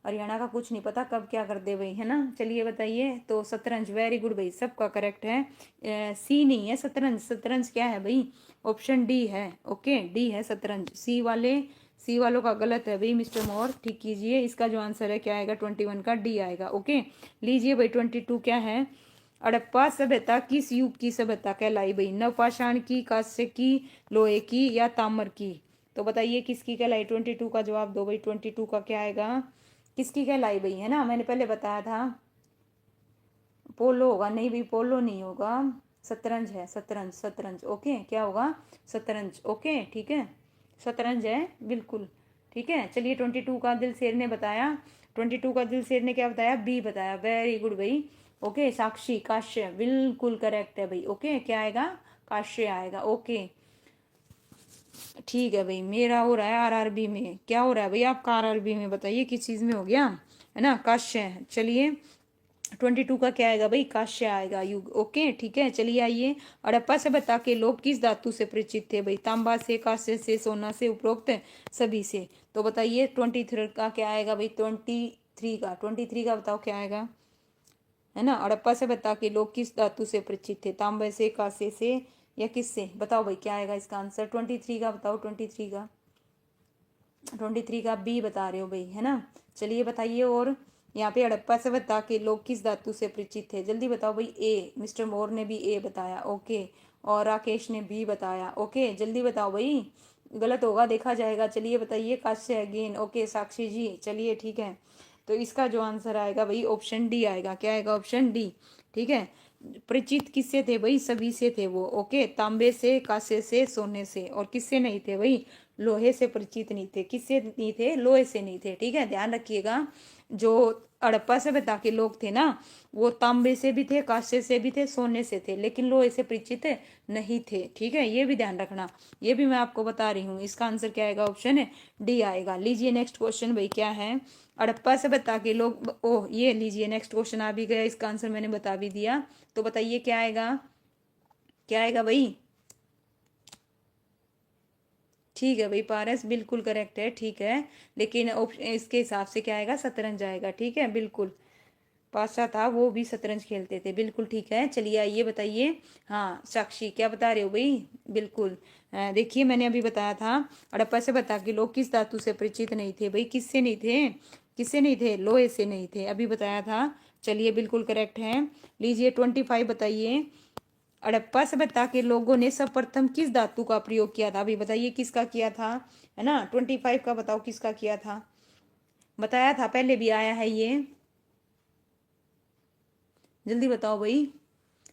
हरियाणा का कुछ नहीं पता कब क्या कर दे भाई, है ना? चलिए बताइए, तो शतरंज, वेरी गुड भाई, सबका करेक्ट है। सी नहीं है शतरंज, शतरंज क्या है भाई? ऑप्शन डी है। ओके, डी है शतरंज। सी वालों का गलत है भाई, मिस्टर मोर, ठीक कीजिए। इसका जो आंसर है क्या आएगा? 21 का डी आएगा। ओके, लीजिए भाई 22 क्या है? हड़प्पा सभ्यता किस युग की सभ्यता कहलाई भाई? नवपाषाण की, कांस्य की, लोहे की, या ताम्र की? तो बताइए किसकी कहलाई? 22 का जवाब दो भाई, 22 का क्या आएगा? किसकी कहलाई भाई, है ना, मैंने पहले बताया था। पोलो होगा, नहीं भाई पोलो नहीं होगा, शतरंज है, शतरंज शतरंज। ओके क्या होगा, शतरंज। ओके ठीक है, शतरंज है बिल्कुल। ठीक है चलिए, 22 का दिल शेर ने बताया, 22 का दिल शेर ने क्या बताया, बी बताया। वेरी गुड भाई। ओके साक्षी, काश्य, बिल्कुल करेक्ट है भाई। ओके क्या आएगा, काश्य आएगा। ओके ठीक है भाई, मेरा हो रहा है आरआरबी में। क्या हो रहा है भाई आपका आरआरबी में, बताइए किस चीज में हो गया, है ना, काश्य। चलिए 22 का क्या आएगा भाई, काश्य आएगा, युग। ओके ठीक है चलिए आइए। हड़प्पा से बता के लोग किस धातु से परिचित थे भाई, तांबा से, कांस्य से, सोना से, उपरोक्त सभी से। तो बताइए 23 का क्या आएगा भाई, 23 का बताओ क्या आएगा, है ना। हड़प्पा से बता के लोग किस धातु से परिचित थे, तांबे से, कांसे से या किससे, बताओ भाई क्या आएगा इसका आंसर। 23 का बताओ, 23 का बी बता रहे हो भाई, है ना। चलिए बताइए। और यहाँ पे हड़प्पा से बता के लोग किस धातु से परिचित थे, जल्दी बताओ भाई। ए, मिस्टर मोर ने भी ए बताया। ओके और राकेश ने बी बताया। ओके जल्दी बताओ भाई, गलत होगा देखा जाएगा। चलिए बताइए, काश्य अगेन। ओके साक्षी जी चलिए ठीक है। तो इसका जो आंसर आएगा भाई ऑप्शन डी आएगा। क्या आएगा, ऑप्शन डी। ठीक है, परिचित किससे थे भाई, सभी से थे वो। ओके तांबे से, कांसे से, सोने से, और किससे नहीं थे भाई, लोहे से परिचित नहीं थे। किससे नहीं थे, लोहे से नहीं थे। ठीक है ध्यान रखिएगा, जो हड़प्पा से बता के लोग थे ना, वो तांबे से भी थे, कांसे से भी थे, सोने से थे, लेकिन लोहे से परिचित नहीं थे। ठीक है ये भी ध्यान रखना, ये भी मैं आपको बता रही हूँ। इसका आंसर क्या आएगा, ऑप्शन है डी आएगा। लीजिए नेक्स्ट क्वेश्चन भाई, क्या है, हड़प्पा से बता के लोग, ओह ये लीजिए नेक्स्ट क्वेश्चन आ भी गया, इसका आंसर मैंने बता भी दिया। तो बताइए क्या आएगा, क्या आएगा भाई। ठीक है भाई पारस बिल्कुल करेक्ट है। ठीक है लेकिन इसके हिसाब से क्या आएगा, शतरंज आएगा। ठीक है बिल्कुल, पासा था वो भी शतरंज खेलते थे, बिल्कुल ठीक है। चलिए आइए बताइए। हाँ साक्षी क्या बता रहे हो भाई, बिल्कुल। देखिए मैंने अभी बताया था, हड़प्पा से बता के लोग किस धातु से परिचित नहीं थे भाई, किससे नहीं थे, किससे नहीं थे, लोहे से नहीं थे, अभी बताया था। चलिए बिल्कुल करेक्ट है। लीजिए 25 बताइए। हड़प्पा सभ्यता के लोगों ने सर्वप्रथम किस धातु का प्रयोग किया था, अभी बताइए किसका किया था, है ना। 25 का बताओ किसका किया था, बताया था पहले भी आया है ये, जल्दी बताओ भाई,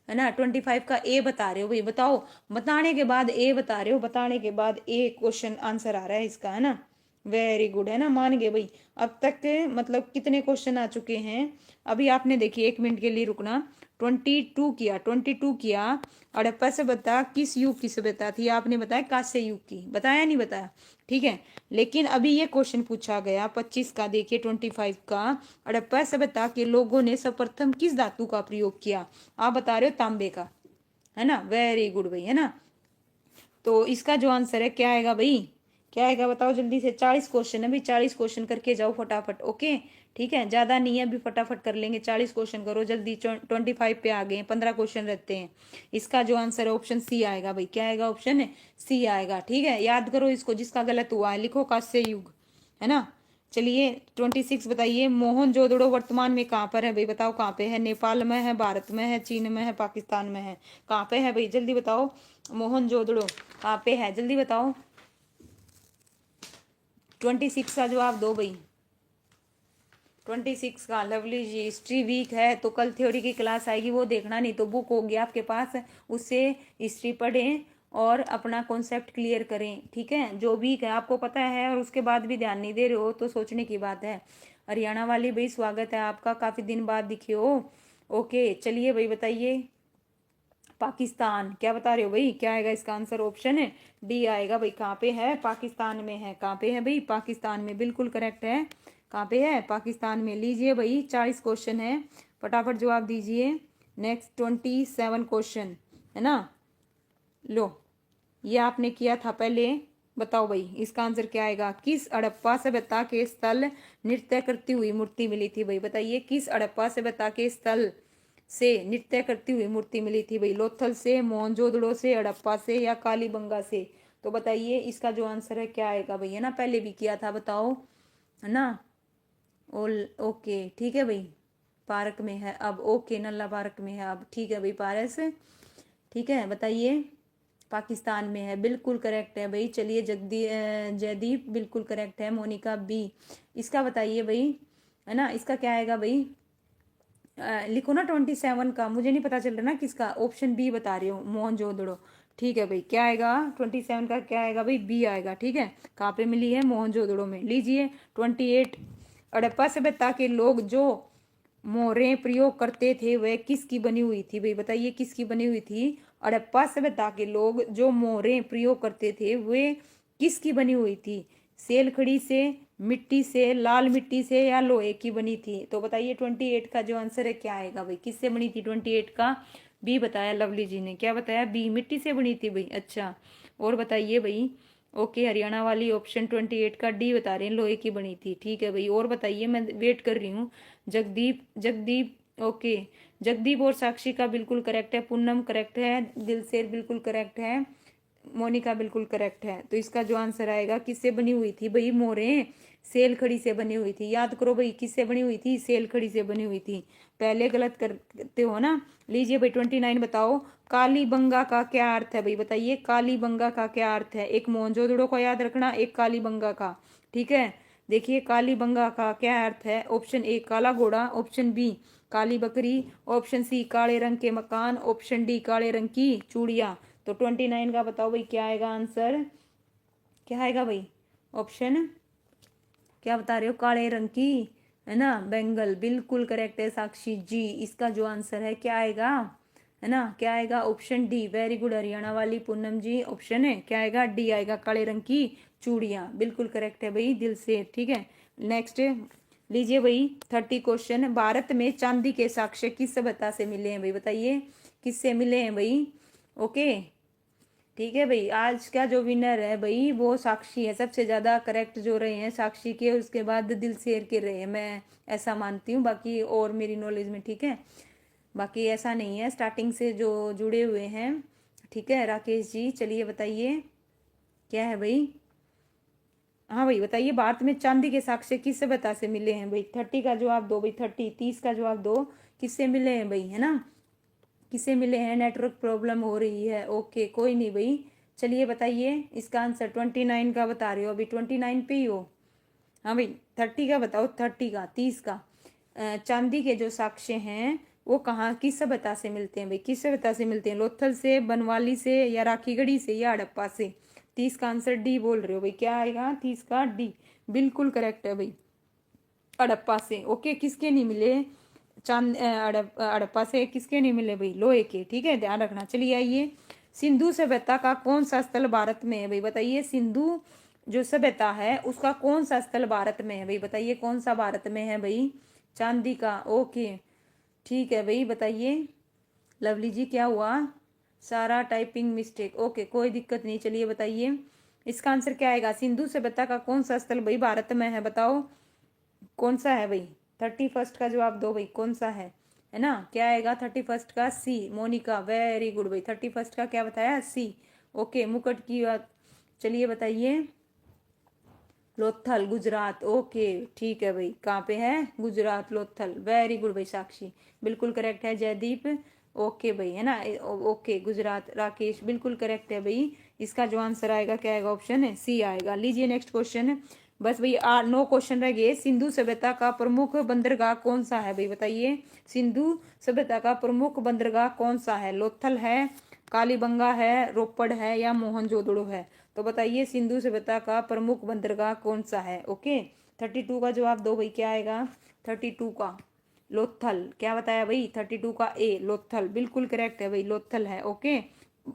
है ना। 25 का ए बता रहे हो भाई, बताओ। बताने के बाद ए बता रहे हो, बताने के बाद ए क्वेश्चन आंसर आ रहा है इसका, है ना। वेरी गुड, है ना, मान गए भाई। अब तक मतलब कितने क्वेश्चन आ चुके हैं, अभी आपने देखिए 1 मिनट के लिए रुकना। 22 किया, 22 किया। हड़प्पा से बता किस युग की सभ्यता थी, आपने बताया कांस्य युग की, बताया नहीं बताया, ठीक है। लेकिन अभी ये क्वेश्चन पूछा गया 25 का, देखिए 25 का, हड़प्पा सभ्यता के लोगों ने सर्वप्रथम किस धातु का प्रयोग किया, आप बता रहे हो तांबे का, है ना। वेरी गुड भाई, है ना। तो इसका जो आंसर है क्या आएगा भाई, क्या आएगा बताओ जल्दी से। 40 क्वेश्चन है भाई, 40 क्वेश्चन करके जाओ फटाफट। ओके ठीक है, ज्यादा नहीं है अभी, फटाफट कर लेंगे। 40 क्वेश्चन करो जल्दी, 25 पे आ गए, 15 क्वेश्चन रहते हैं। इसका जो आंसर है ऑप्शन सी आएगा भाई। क्या आएगा, ऑप्शन सी आएगा। ठीक है याद करो इसको, जिसका गलत हुआ है लिखो कांस्य युग, है ना। चलिए 26 बताइए। मोहनजोदड़ो वर्तमान में कहाँ पर है भाई, बताओ कहाँ पे है, नेपाल में है, भारत में है, चीन में है, पाकिस्तान में है, कहाँ पे है भाई, जल्दी बताओ। मोहनजोदड़ो कहाँ पे है, जल्दी बताओ। 26 का जवाब दो भाई। 26 का, लवली जी हिस्ट्री वीक है तो कल थ्योरी की क्लास आएगी, वो देखना, नहीं तो बुक होगी आपके पास, उससे हिस्ट्री पढ़ें और अपना कॉन्सेप्ट क्लियर करें। ठीक है जो वीक है आपको पता है और उसके बाद भी ध्यान नहीं दे रहे हो तो सोचने की बात है। हरियाणा वाली भाई स्वागत है आपका, काफ़ी दिन बाद दिखे हो। ओके चलिए भाई बताइए। पाकिस्तान क्या बता रहे हो भाई, क्या आएगा इसका आंसर, ऑप्शन है डी आएगा भाई। कहाँ पे है, पाकिस्तान में है, कहाँ पे है भाई, पाकिस्तान में, बिल्कुल करेक्ट है। कहाँ पे है, पाकिस्तान में। लीजिए भाई 40 क्वेश्चन है, फटाफट जवाब दीजिए। नेक्स्ट 27 क्वेश्चन, है ना। लो ये आपने किया था पहले, बताओ भाई इसका आंसर क्या आएगा। किस हड़प्पा सभ्यता के स्थल नृत्य करती हुई मूर्ति मिली थी भाई, बताइए किस हड़प्पा सभ्यता के स्थल से नृत्य करती हुई मूर्ति मिली थी भाई, लोथल से, मोहनजोदड़ो से, हड़प्पा से या कालीबंगा से। तो बताइए इसका जो आंसर है क्या आएगा भाई, है ना, पहले भी किया था बताओ, है ना। ओके ठीक है भाई, पार्क में है अब, ओके नल्ला पार्क में है अब, ठीक है भाई पारस, ठीक है बताइए। पाकिस्तान में है, बिल्कुल करेक्ट है भाई। चलिए जयदीप बिल्कुल करेक्ट है, मोनिका बी। इसका बताइए भाई, है ना। इसका क्या आएगा भाई, लिखो ना 27 का, मुझे नहीं पता चल रहा ना किसका, ऑप्शन बी बता रही हूँ, मोहनजोदड़ो। ठीक है भाई, क्या आएगा 27 का, क्या आएगा भाई, बी आएगा। ठीक है, कहाँ पे मिली है, मोहनजोदड़ो में। लीजिए 28, हड़प्पा सभ्यता के लोग जो मोहरें प्रयोग करते थे वह किसकी बनी हुई थी भाई, बताइए किसकी बनी हुई थी। हड़प्पा सभ्यता के लोग जो मोहरें प्रयोग करते थे वे किसकी बनी हुई थी, सेलखड़ी से, मिट्टी से, लाल मिट्टी से, या लोहे की बनी थी। तो बताइए 28 का जो आंसर है क्या आएगा भाई, किससे बनी थी 28 का, बी बताया लवली जी ने। क्या बताया, बी मिट्टी से बनी थी भाई। अच्छा, और बताइए भाई। ओके, हरियाणा वाली ऑप्शन 28 का डी बता रहे हैं, लोहे की बनी थी। ठीक है भाई, और बताइए, मैं वेट कर रही हूँ। जगदीप, जगदीप, ओके, जगदीप और साक्षी का बिल्कुल करेक्ट है, पूनम करेक्ट है, दिलसेर बिल्कुल करेक्ट है, मोनिका बिल्कुल करेक्ट है। तो इसका जो आंसर आएगा, किससे बनी हुई थी भाई मोरे, सेल खड़ी से बनी हुई थी। याद करो भाई, किससे बनी हुई थी, सेल खड़ी से बनी हुई थी। पहले गलत करते हो ना। लीजिए भाई 29 बताओ, काली बंगा का क्या अर्थ है भाई, बताइए काली बंगा का क्या अर्थ है। एक मोहनजोदड़ो का याद रखना, एक काली बंगा का। ठीक है, देखिए काली बंगा का क्या अर्थ है। ऑप्शन ए काला घोड़ा, ऑप्शन बी काली बकरी, ऑप्शन सी काले रंग के मकान, ऑप्शन डी काले रंग की चूड़िया। तो 29 का बताओ भाई क्या आएगा आंसर, क्या आएगा भाई, ऑप्शन क्या बता रहे हो, काले रंग की, है ना, बेंगल बिल्कुल करेक्ट है साक्षी जी। इसका जो आंसर है क्या आएगा, है ना, क्या आएगा, option D. Very good Haryana वाली पूनम जी, ऑप्शन है क्या आएगा, डी आएगा, काले रंग की चूड़ियां। बिल्कुल करेक्ट है भाई, दिल से। ठीक है, नेक्स्ट लीजिए भाई 30 क्वेश्चन। भारत में चांदी के साक्ष्य किस सभ्यता से मिले हैं भाई, बताइए किससे मिले हैं भाई। ओके, ठीक है भाई, आज का जो विनर है भाई वो साक्षी है। सबसे ज्यादा करेक्ट जो रहे हैं साक्षी के, उसके बाद दिल शेर के रहे हैं, मैं ऐसा मानती हूँ, बाकी और मेरी नॉलेज में। ठीक है, बाकी ऐसा नहीं है, स्टार्टिंग से जो जुड़े हुए हैं। ठीक है राकेश जी, चलिए बताइए क्या है भाई। हाँ भाई बताइए, भारत में चांदी के साक्ष्य किस सभ्यता से मिले हैं भाई। 30 का जवाब दो भाई, 30 का जवाब दो, किससे मिले हैं भाई, है ना, किसे मिले हैं। नेटवर्क प्रॉब्लम हो रही है, ओके कोई नहीं भाई। चलिए बताइए इसका आंसर, 29 का बता रहे हो अभी, 29 पे ही हो। हाँ भाई 30 का बताओ, 30 का, 30 का। चांदी के जो साक्ष्य हैं वो कहाँ, किस सभ्यता से मिलते हैं भाई, किस सभ्यता से मिलते हैं, लोथल से, बनवाली से, या राखीगढ़ी से, या हड़प्पा से। 30 का आंसर डी बोल रहे हो भाई, क्या आएगा 30 का, डी बिल्कुल करेक्ट है भाई, हड़प्पा से। ओके, किसके नहीं मिले, हड़प्पा से किसके नहीं मिले भाई, लोहे के। ठीक है, ध्यान रखना। चलिए आइए, सिंधु सभ्यता का कौन सा स्थल भारत में है भाई, बताइए सिंधु जो सभ्यता है उसका कौन सा स्थल भारत में है भाई, बताइए कौन सा भारत में है भाई, चांदी का। ओके, ठीक है भाई, बताइए लवली जी क्या हुआ, सारा टाइपिंग मिस्टेक, ओके कोई दिक्कत नहीं। चलिए बताइए इसका आंसर क्या आएगा, सिंधु सभ्यता का कौन सा स्थल भाई भारत में है, बताओ कौन सा है भाई। 31 का जवाब दो भाई, कौन सा है ना, क्या आएगा 31 का, सी। मोनिका वेरी गुड भाई, 31 का क्या बताया, सी। ओके, मुकुट की बात, चलिए बताइए, लोथल गुजरात। ओके ठीक है भाई, कहाँ पे है, गुजरात, लोथल। वेरी गुड भाई साक्षी, बिल्कुल करेक्ट है। जयदीप, ओके भाई, है ना, ओके गुजरात। राकेश बिल्कुल करेक्ट है भाई। इसका जो आंसर आएगा क्या आएगा, ऑप्शन है सी आएगा। लीजिए नेक्स्ट क्वेश्चन, बस भाई 9 क्वेश्चन रह गए। सिंधु सभ्यता का प्रमुख बंदरगाह कौन सा है भाई, बताइए सिंधु सभ्यता का प्रमुख बंदरगाह कौन सा है, लोथल है, कालीबंगा है, रोपड़ है, या मोहनजोदड़ो है। तो बताइए सिंधु सभ्यता का प्रमुख बंदरगाह कौन सा है। ओके, 32 का जवाब दो भाई, क्या आएगा 32 का, लोथल। क्या बताया भाई 32 का, ए लोथल बिल्कुल करेक्ट है भाई, लोथल है। ओके,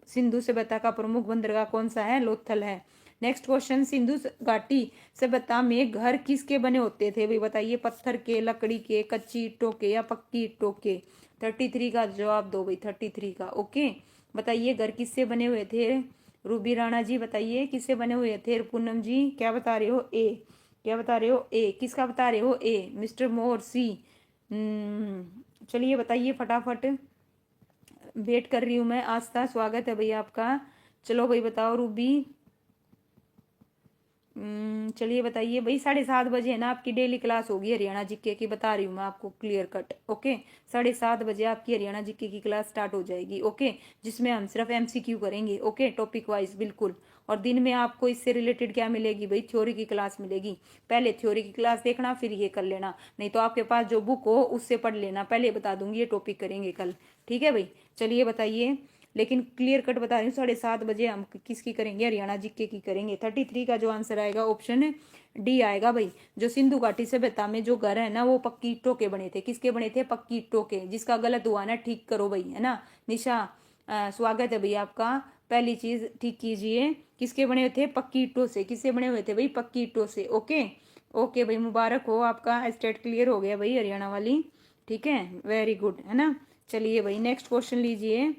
सिंधु सभ्यता का प्रमुख बंदरगाह कौन सा है, लोथल है। नेक्स्ट क्वेश्चन, सिंधु घाटी सभ्यता में घर किसके बने होते थे भाई, बताइए पत्थर के, लकड़ी के, कच्ची ईंटों के, या पक्की ईंटों के। 33 का जवाब दो भाई, 33 का। ओके, बताइए घर किससे बने हुए थे, रूबी राणा जी बताइए किससे बने हुए थे। पूनम जी क्या बता रहे हो, ए। क्या बता रहे हो, ए। किसका बता रहे हो, ए। मिस्टर मोर, सी। चलिए बताइए फटाफट, वेट कर रही हूँ मैं। आस्था स्वागत है भैया आपका। चलो भाई बताओ रूबी, चलिए बताइए भाई, 7:30 बजे है ना आपकी डेली क्लास होगी हरियाणा जीके की, बता रही हूँ मैं आपको क्लियर कट। ओके, 7:30 बजे आपकी हरियाणा जीके की क्लास स्टार्ट हो जाएगी। ओके, जिसमें हम सिर्फ एमसीक्यू करेंगे। ओके, टॉपिक वाइज बिल्कुल। और दिन में आपको इससे रिलेटेड क्या मिलेगी भाई, थ्योरी की क्लास मिलेगी। पहले थ्योरी की क्लास देखना, फिर ये कर लेना, नहीं तो आपके पास जो बुक हो उससे पढ़ लेना। पहले बता दूंगी ये टॉपिक करेंगे कल, ठीक है भाई। चलिए बताइए, लेकिन क्लियर कट बता रही हूँ, 7:30 बजे हम किसकी करेंगे, हरियाणा जीके की करेंगे। 33 का जो आंसर आएगा ऑप्शन डी आएगा भाई। जो सिंधु घाटी सभ्यता में जो घर है ना वो पक्की ईंटों के बने थे। किसके बने थे, पक्की ईंटों के। जिसका गलत हुआ ना ठीक करो भाई, है ना। निशा स्वागत है भाई आपका। पहली चीज ठीक कीजिए, किसके बने हुए थे, पक्की ईंटों से। किससे बने हुए थे भाई, पक्की ईंटों से। ओके ओके भाई, मुबारक हो, आपका स्टेट क्लियर हो गया भाई हरियाणा वाली। ठीक है, वेरी गुड, है ना। चलिए भाई नेक्स्ट क्वेश्चन लीजिए।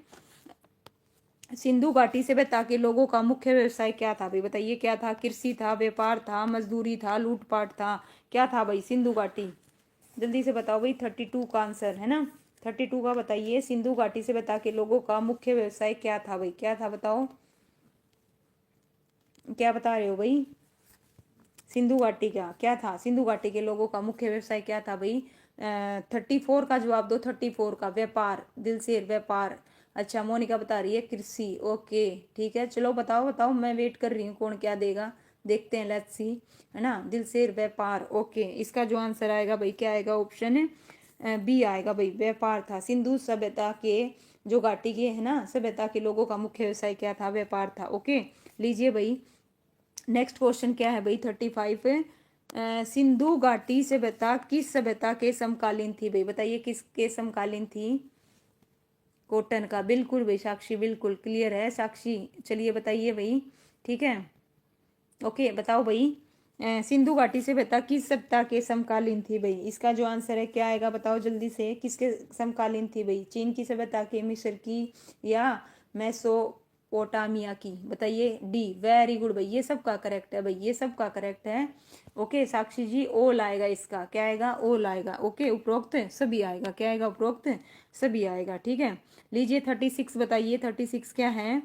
सिंधु घाटी सभ्यता के लोगों का मुख्य व्यवसाय क्या था भाई, बताइए क्या था। कृषि था, व्यापार था, मजदूरी था, लूटपाट था, क्या था भाई सिंधु घाटी। जल्दी से बताओ भाई, 32 का आंसर है ना। 32 का बताइए, सिंधु घाटी सभ्यता के लोगों का मुख्य व्यवसाय क्या था भाई, क्या था बताओ, क्या बता रहे हो भाई। सिंधु घाटी का क्या था, सिंधु घाटी के लोगों का मुख्य व्यवसाय क्या था भाई। 34 का जवाब दो, 34 का, व्यापार, दिल से व्यापार। अच्छा मोनिका बता रही है कृषि। ओके ठीक है, चलो बताओ बताओ, मैं वेट कर रही हूँ कौन क्या देगा, देखते हैं, लेट्स सी, है ना। दिल से व्यापार। ओके, इसका जो आंसर आएगा भाई क्या आएगा, ऑप्शन बी आएगा भाई, व्यापार था। सिंधु सभ्यता के जो घाटी के है ना सभ्यता के लोगों का मुख्य व्यवसाय क्या था, व्यापार था। ओके, लीजिए भाई नेक्स्ट क्वेश्चन क्या है भाई, 35। सिंधु घाटी सभ्यता किस सभ्यता के समकालीन थी भाई, बताइए किसके समकालीन थी। कॉटन का, बिल्कुल भाई साक्षी, बिल्कुल क्लियर है साक्षी। चलिए बताइए भाई, ठीक है। ओके बताओ भाई, सिंधु घाटी सभ्यता किस सभ्यता के समकालीन थी भाई। इसका जो आंसर है क्या आएगा बताओ जल्दी से, किसके समकालीन थी भाई। चीन की सभ्यता के, मिस्र की, या मेसोपोटामिया की। बताइए डी, वेरी गुड भाई, ये सब का करेक्ट है भाई, ये सब का करेक्ट है। ओके साक्षी जी, ओल आएगा इसका, क्या आएगा, ओल आएगा। ओके, उपरोक्त सभी आएगा, क्या आएगा, उपरोक्त सभी आएगा। ठीक है, लीजिए 36 बताइए, 36 क्या है।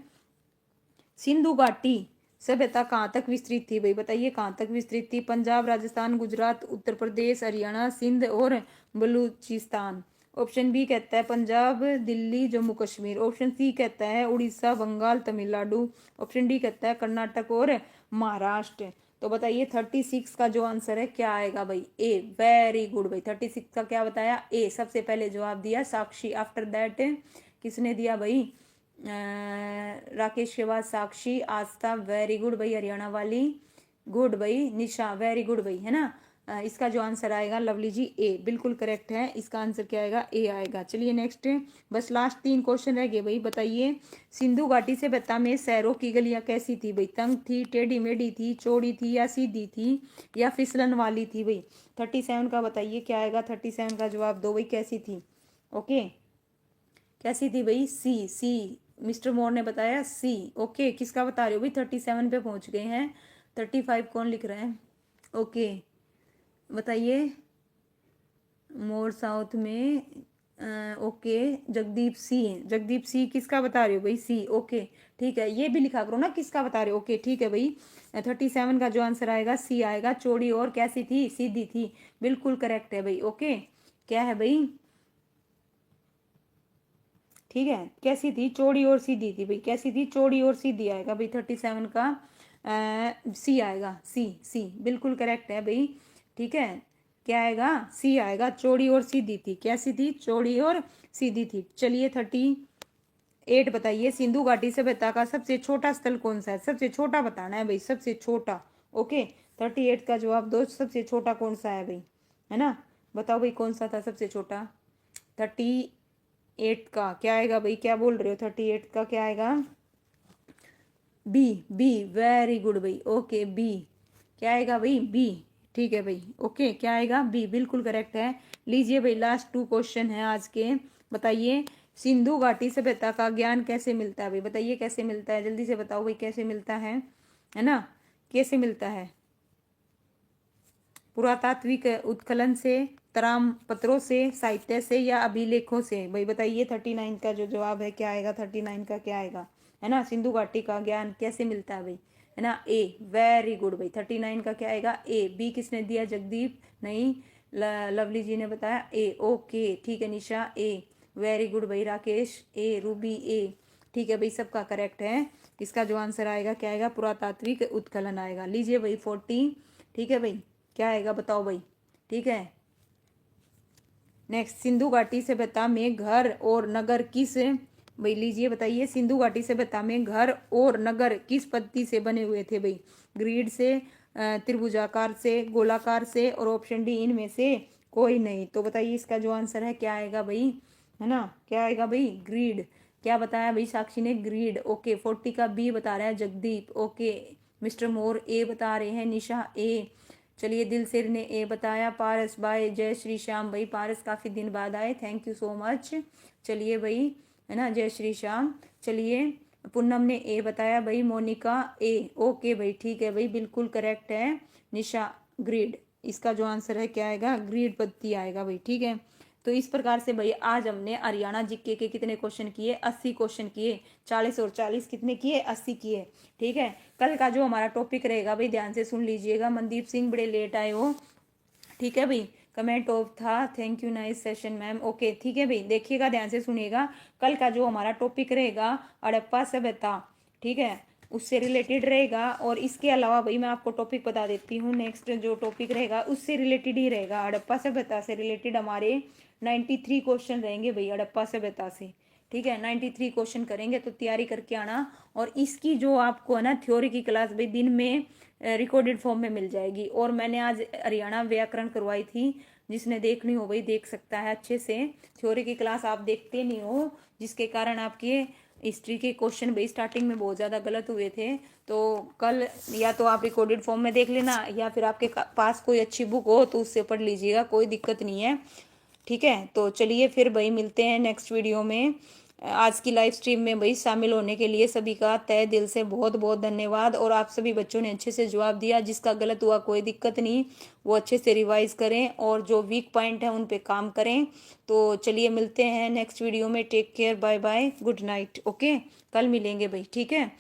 सिंधु घाटी सभ्यता कहाँ तक विस्तृत थी भाई, बताइए कहाँ तक विस्तृत थी। पंजाब, राजस्थान, गुजरात, उत्तर प्रदेश, हरियाणा, सिंध और बलूचिस्तान। ऑप्शन बी कहता है पंजाब, दिल्ली, जम्मू कश्मीर। ऑप्शन सी कहता है उड़ीसा, बंगाल, तमिलनाडु। ऑप्शन डी कहता है कर्नाटक और महाराष्ट्र। तो बताइए 36 का जो आंसर है क्या आएगा भाई, ए, वेरी गुड भाई। 36 का क्या बताया, ए, सबसे पहले जवाब दिया साक्षी। आफ्टर दैट किसने दिया भाई, राकेश के बाद साक्षी, आस्था, वेरी गुड भाई हरियाणा वाली, गुड भाई। निशा, वेरी गुड भाई, है ना। इसका जो आंसर आएगा लवली जी, ए, बिल्कुल करेक्ट है। इसका आंसर क्या आएगा, ए आएगा। चलिए नेक्स्ट, बस लास्ट 3 क्वेश्चन रह गए भाई। बताइए सिंधु घाटी से बता में शहरों की गलियां कैसी थी भाई, तंग थी, टेढ़ी मेढ़ी थी, चौड़ी थी, या सीधी थी, या फिसलन वाली थी भाई। 37 का बताइए क्या आएगा, 37 का जवाब दो भाई, कैसी थी। ओके, कैसी थी भाई, सी, सी, मिस्टर मोर ने बताया सी। ओके, किसका बता रहे हो भाई, 37 पे पहुंच गए हैं। 35 कौन लिख रहा है, ओके बताइए। मोर साउथ में, ओके, जगदीप सी, जगदीप सी किसका बता रहे हो भाई, सी। ओके ठीक है, ये भी लिखा करो ना किसका बता रहे हो। ओके ठीक है भाई, 37 का जो आंसर आएगा सी आएगा। चौड़ी और कैसी थी, सीधी थी, बिल्कुल करेक्ट है भाई। ओके, क्या है भाई, ठीक है, कैसी थी, चौड़ी और सीधी थी भाई, कैसी थी, चौड़ी और सीधी आएगा भाई। 37 का सी आएगा, सी, सी बिल्कुल करेक्ट है भाई। ठीक है, क्या आएगा, सी आएगा, चौड़ी और सीधी थी, कैसी थी, चौड़ी और सीधी थी। चलिए 38 बताइए, सिंधु घाटी सभ्यता का सबसे छोटा स्थल कौन सा है, सबसे छोटा बताना है भाई, सबसे छोटा। ओके, 38 का जवाब दो, सबसे छोटा कौन सा है भाई, है ना। बताओ भाई कौन सा था सबसे छोटा। 38 का क्या आएगा भाई, क्या बोल रहे हो, 38 का क्या आएगा, बी, बी, वेरी गुड भाई। ओके बी, क्या आएगा भाई, बी। ठीक है भाई, ओके क्या आएगा, बी, बिल्कुल करेक्ट है। लीजिए भाई लास्ट 2 क्वेश्चन है आज के। बताइए सिंधु घाटी सभ्यता का ज्ञान कैसे मिलता है भाई, बताइए कैसे मिलता है, जल्दी से बताओ भाई कैसे मिलता है ना, कैसे मिलता है। पुरातात्विक उत्खनन से, तराम पत्रों से, साहित्य से, या अभिलेखों से भाई। बताइए 39 का जो जवाब है क्या आएगा, 39 का क्या आएगा, है ना। सिंधु घाटी का ज्ञान कैसे मिलता है भाई, है ना, ए, वेरी गुड भाई। 39 का क्या आएगा, ए। बी किसने दिया, जगदीप, नहीं, लवली जी ने बताया ए, ओके ठीक है। निशा ए, वेरी गुड भाई। राकेश ए, रूबी ए, ठीक है भाई, सबका करेक्ट है। इसका जो आंसर आएगा क्या आएगा, पुरातात्विक उत्खनन आएगा। लीजिए भाई 40, ठीक है भाई, क्या आएगा बताओ भाई, ठीक है। नेक्स्ट, सिंधु घाटी सभ्यता में घर और नगर किस, भाई लीजिए बताइए, सिंधु घाटी सभ्यता में घर और नगर किस पद्धति से बने हुए थे भाई, ग्रिड से, त्रिभुजाकार से, गोलाकार से, और ऑप्शन डी इनमें से कोई नहीं। तो बताइए इसका जो आंसर है क्या आएगा भाई, है ना, क्या आएगा भाई, ग्रिड। क्या बताया भाई साक्षी ने, ग्रिड, ओके। 40 का बी बता रहा है जगदीप, ओके। मिस्टर मोर ए बता रहे हैं, निशा ए, चलिए दिलसिर ने ए बताया, पारस बाय, जय श्री श्याम भाई, पारस काफ़ी दिन बाद आए, थैंक यू सो मच। चलिए भाई, है ना, जय श्री श्याम। चलिए पूनम ने ए बताया भाई, मोनिका ए, ओके भाई, ठीक है भाई, बिल्कुल करेक्ट है। निशा ग्रिड, इसका जो आंसर है क्या आएगा, ग्रिड पद्धति आएगा भाई, ठीक है। तो इस प्रकार से भाई आज हमने हरियाणा जीके के कितने क्वेश्चन किए, 80 क्वेश्चन किए। 40 और 40 कितने किए, 80 किए, ठीक है। कल का जो हमारा टॉपिक रहेगा भाई ध्यान से सुन लीजिएगा। मनदीप सिंह बड़े लेट आए हो, ठीक है भाई, कमेंट ऑफ था, thank you, nice session ma'am, okay ठीक है भाई। देखिएगा ध्यान से सुनिएगा, कल का जो हमारा टॉपिक रहेगा हड़प्पा सभ्यता, ठीक है, उससे रिलेटेड रहेगा। और इसके अलावा भाई मैं आपको टॉपिक बता देती हूँ, नेक्स्ट जो टॉपिक रहेगा उससे रिलेटेड ही रहेगा, हड़प्पा सभ्यता से रिलेटेड हमारे 93 क्वेश्चन रहेंगे भाई हड़प्पा सभ्यता से, ठीक है। 93 क्वेश्चन करेंगे, तो तैयारी करके आना। और इसकी जो आपको है ना थ्योरी की क्लास भाई दिन में रिकॉर्डेड फॉर्म में मिल जाएगी। और मैंने आज हरियाणा व्याकरण करवाई थी, जिसने देखनी हो भाई देख सकता है अच्छे से। थ्योरी की क्लास आप देखते नहीं हो, जिसके कारण आपके हिस्ट्री के क्वेश्चन भाई स्टार्टिंग में बहुत ज़्यादा गलत हुए थे। तो कल या तो आप रिकॉर्डेड फॉर्म में देख लेना, या फिर आपके पास कोई अच्छी बुक हो तो उससे पढ़ लीजिएगा, कोई दिक्कत नहीं है, ठीक है। तो चलिए फिर भाई मिलते हैं नेक्स्ट वीडियो में। आज की लाइव स्ट्रीम में भाई शामिल होने के लिए सभी का तहे दिल से बहुत बहुत धन्यवाद। और आप सभी बच्चों ने अच्छे से जवाब दिया, जिसका गलत हुआ कोई दिक्कत नहीं, वो अच्छे से रिवाइज करें और जो वीक पॉइंट है उन पे काम करें। तो चलिए मिलते हैं नेक्स्ट वीडियो में, take care, bye bye, good night, okay. कल मिलेंगे भाई, ठीक है।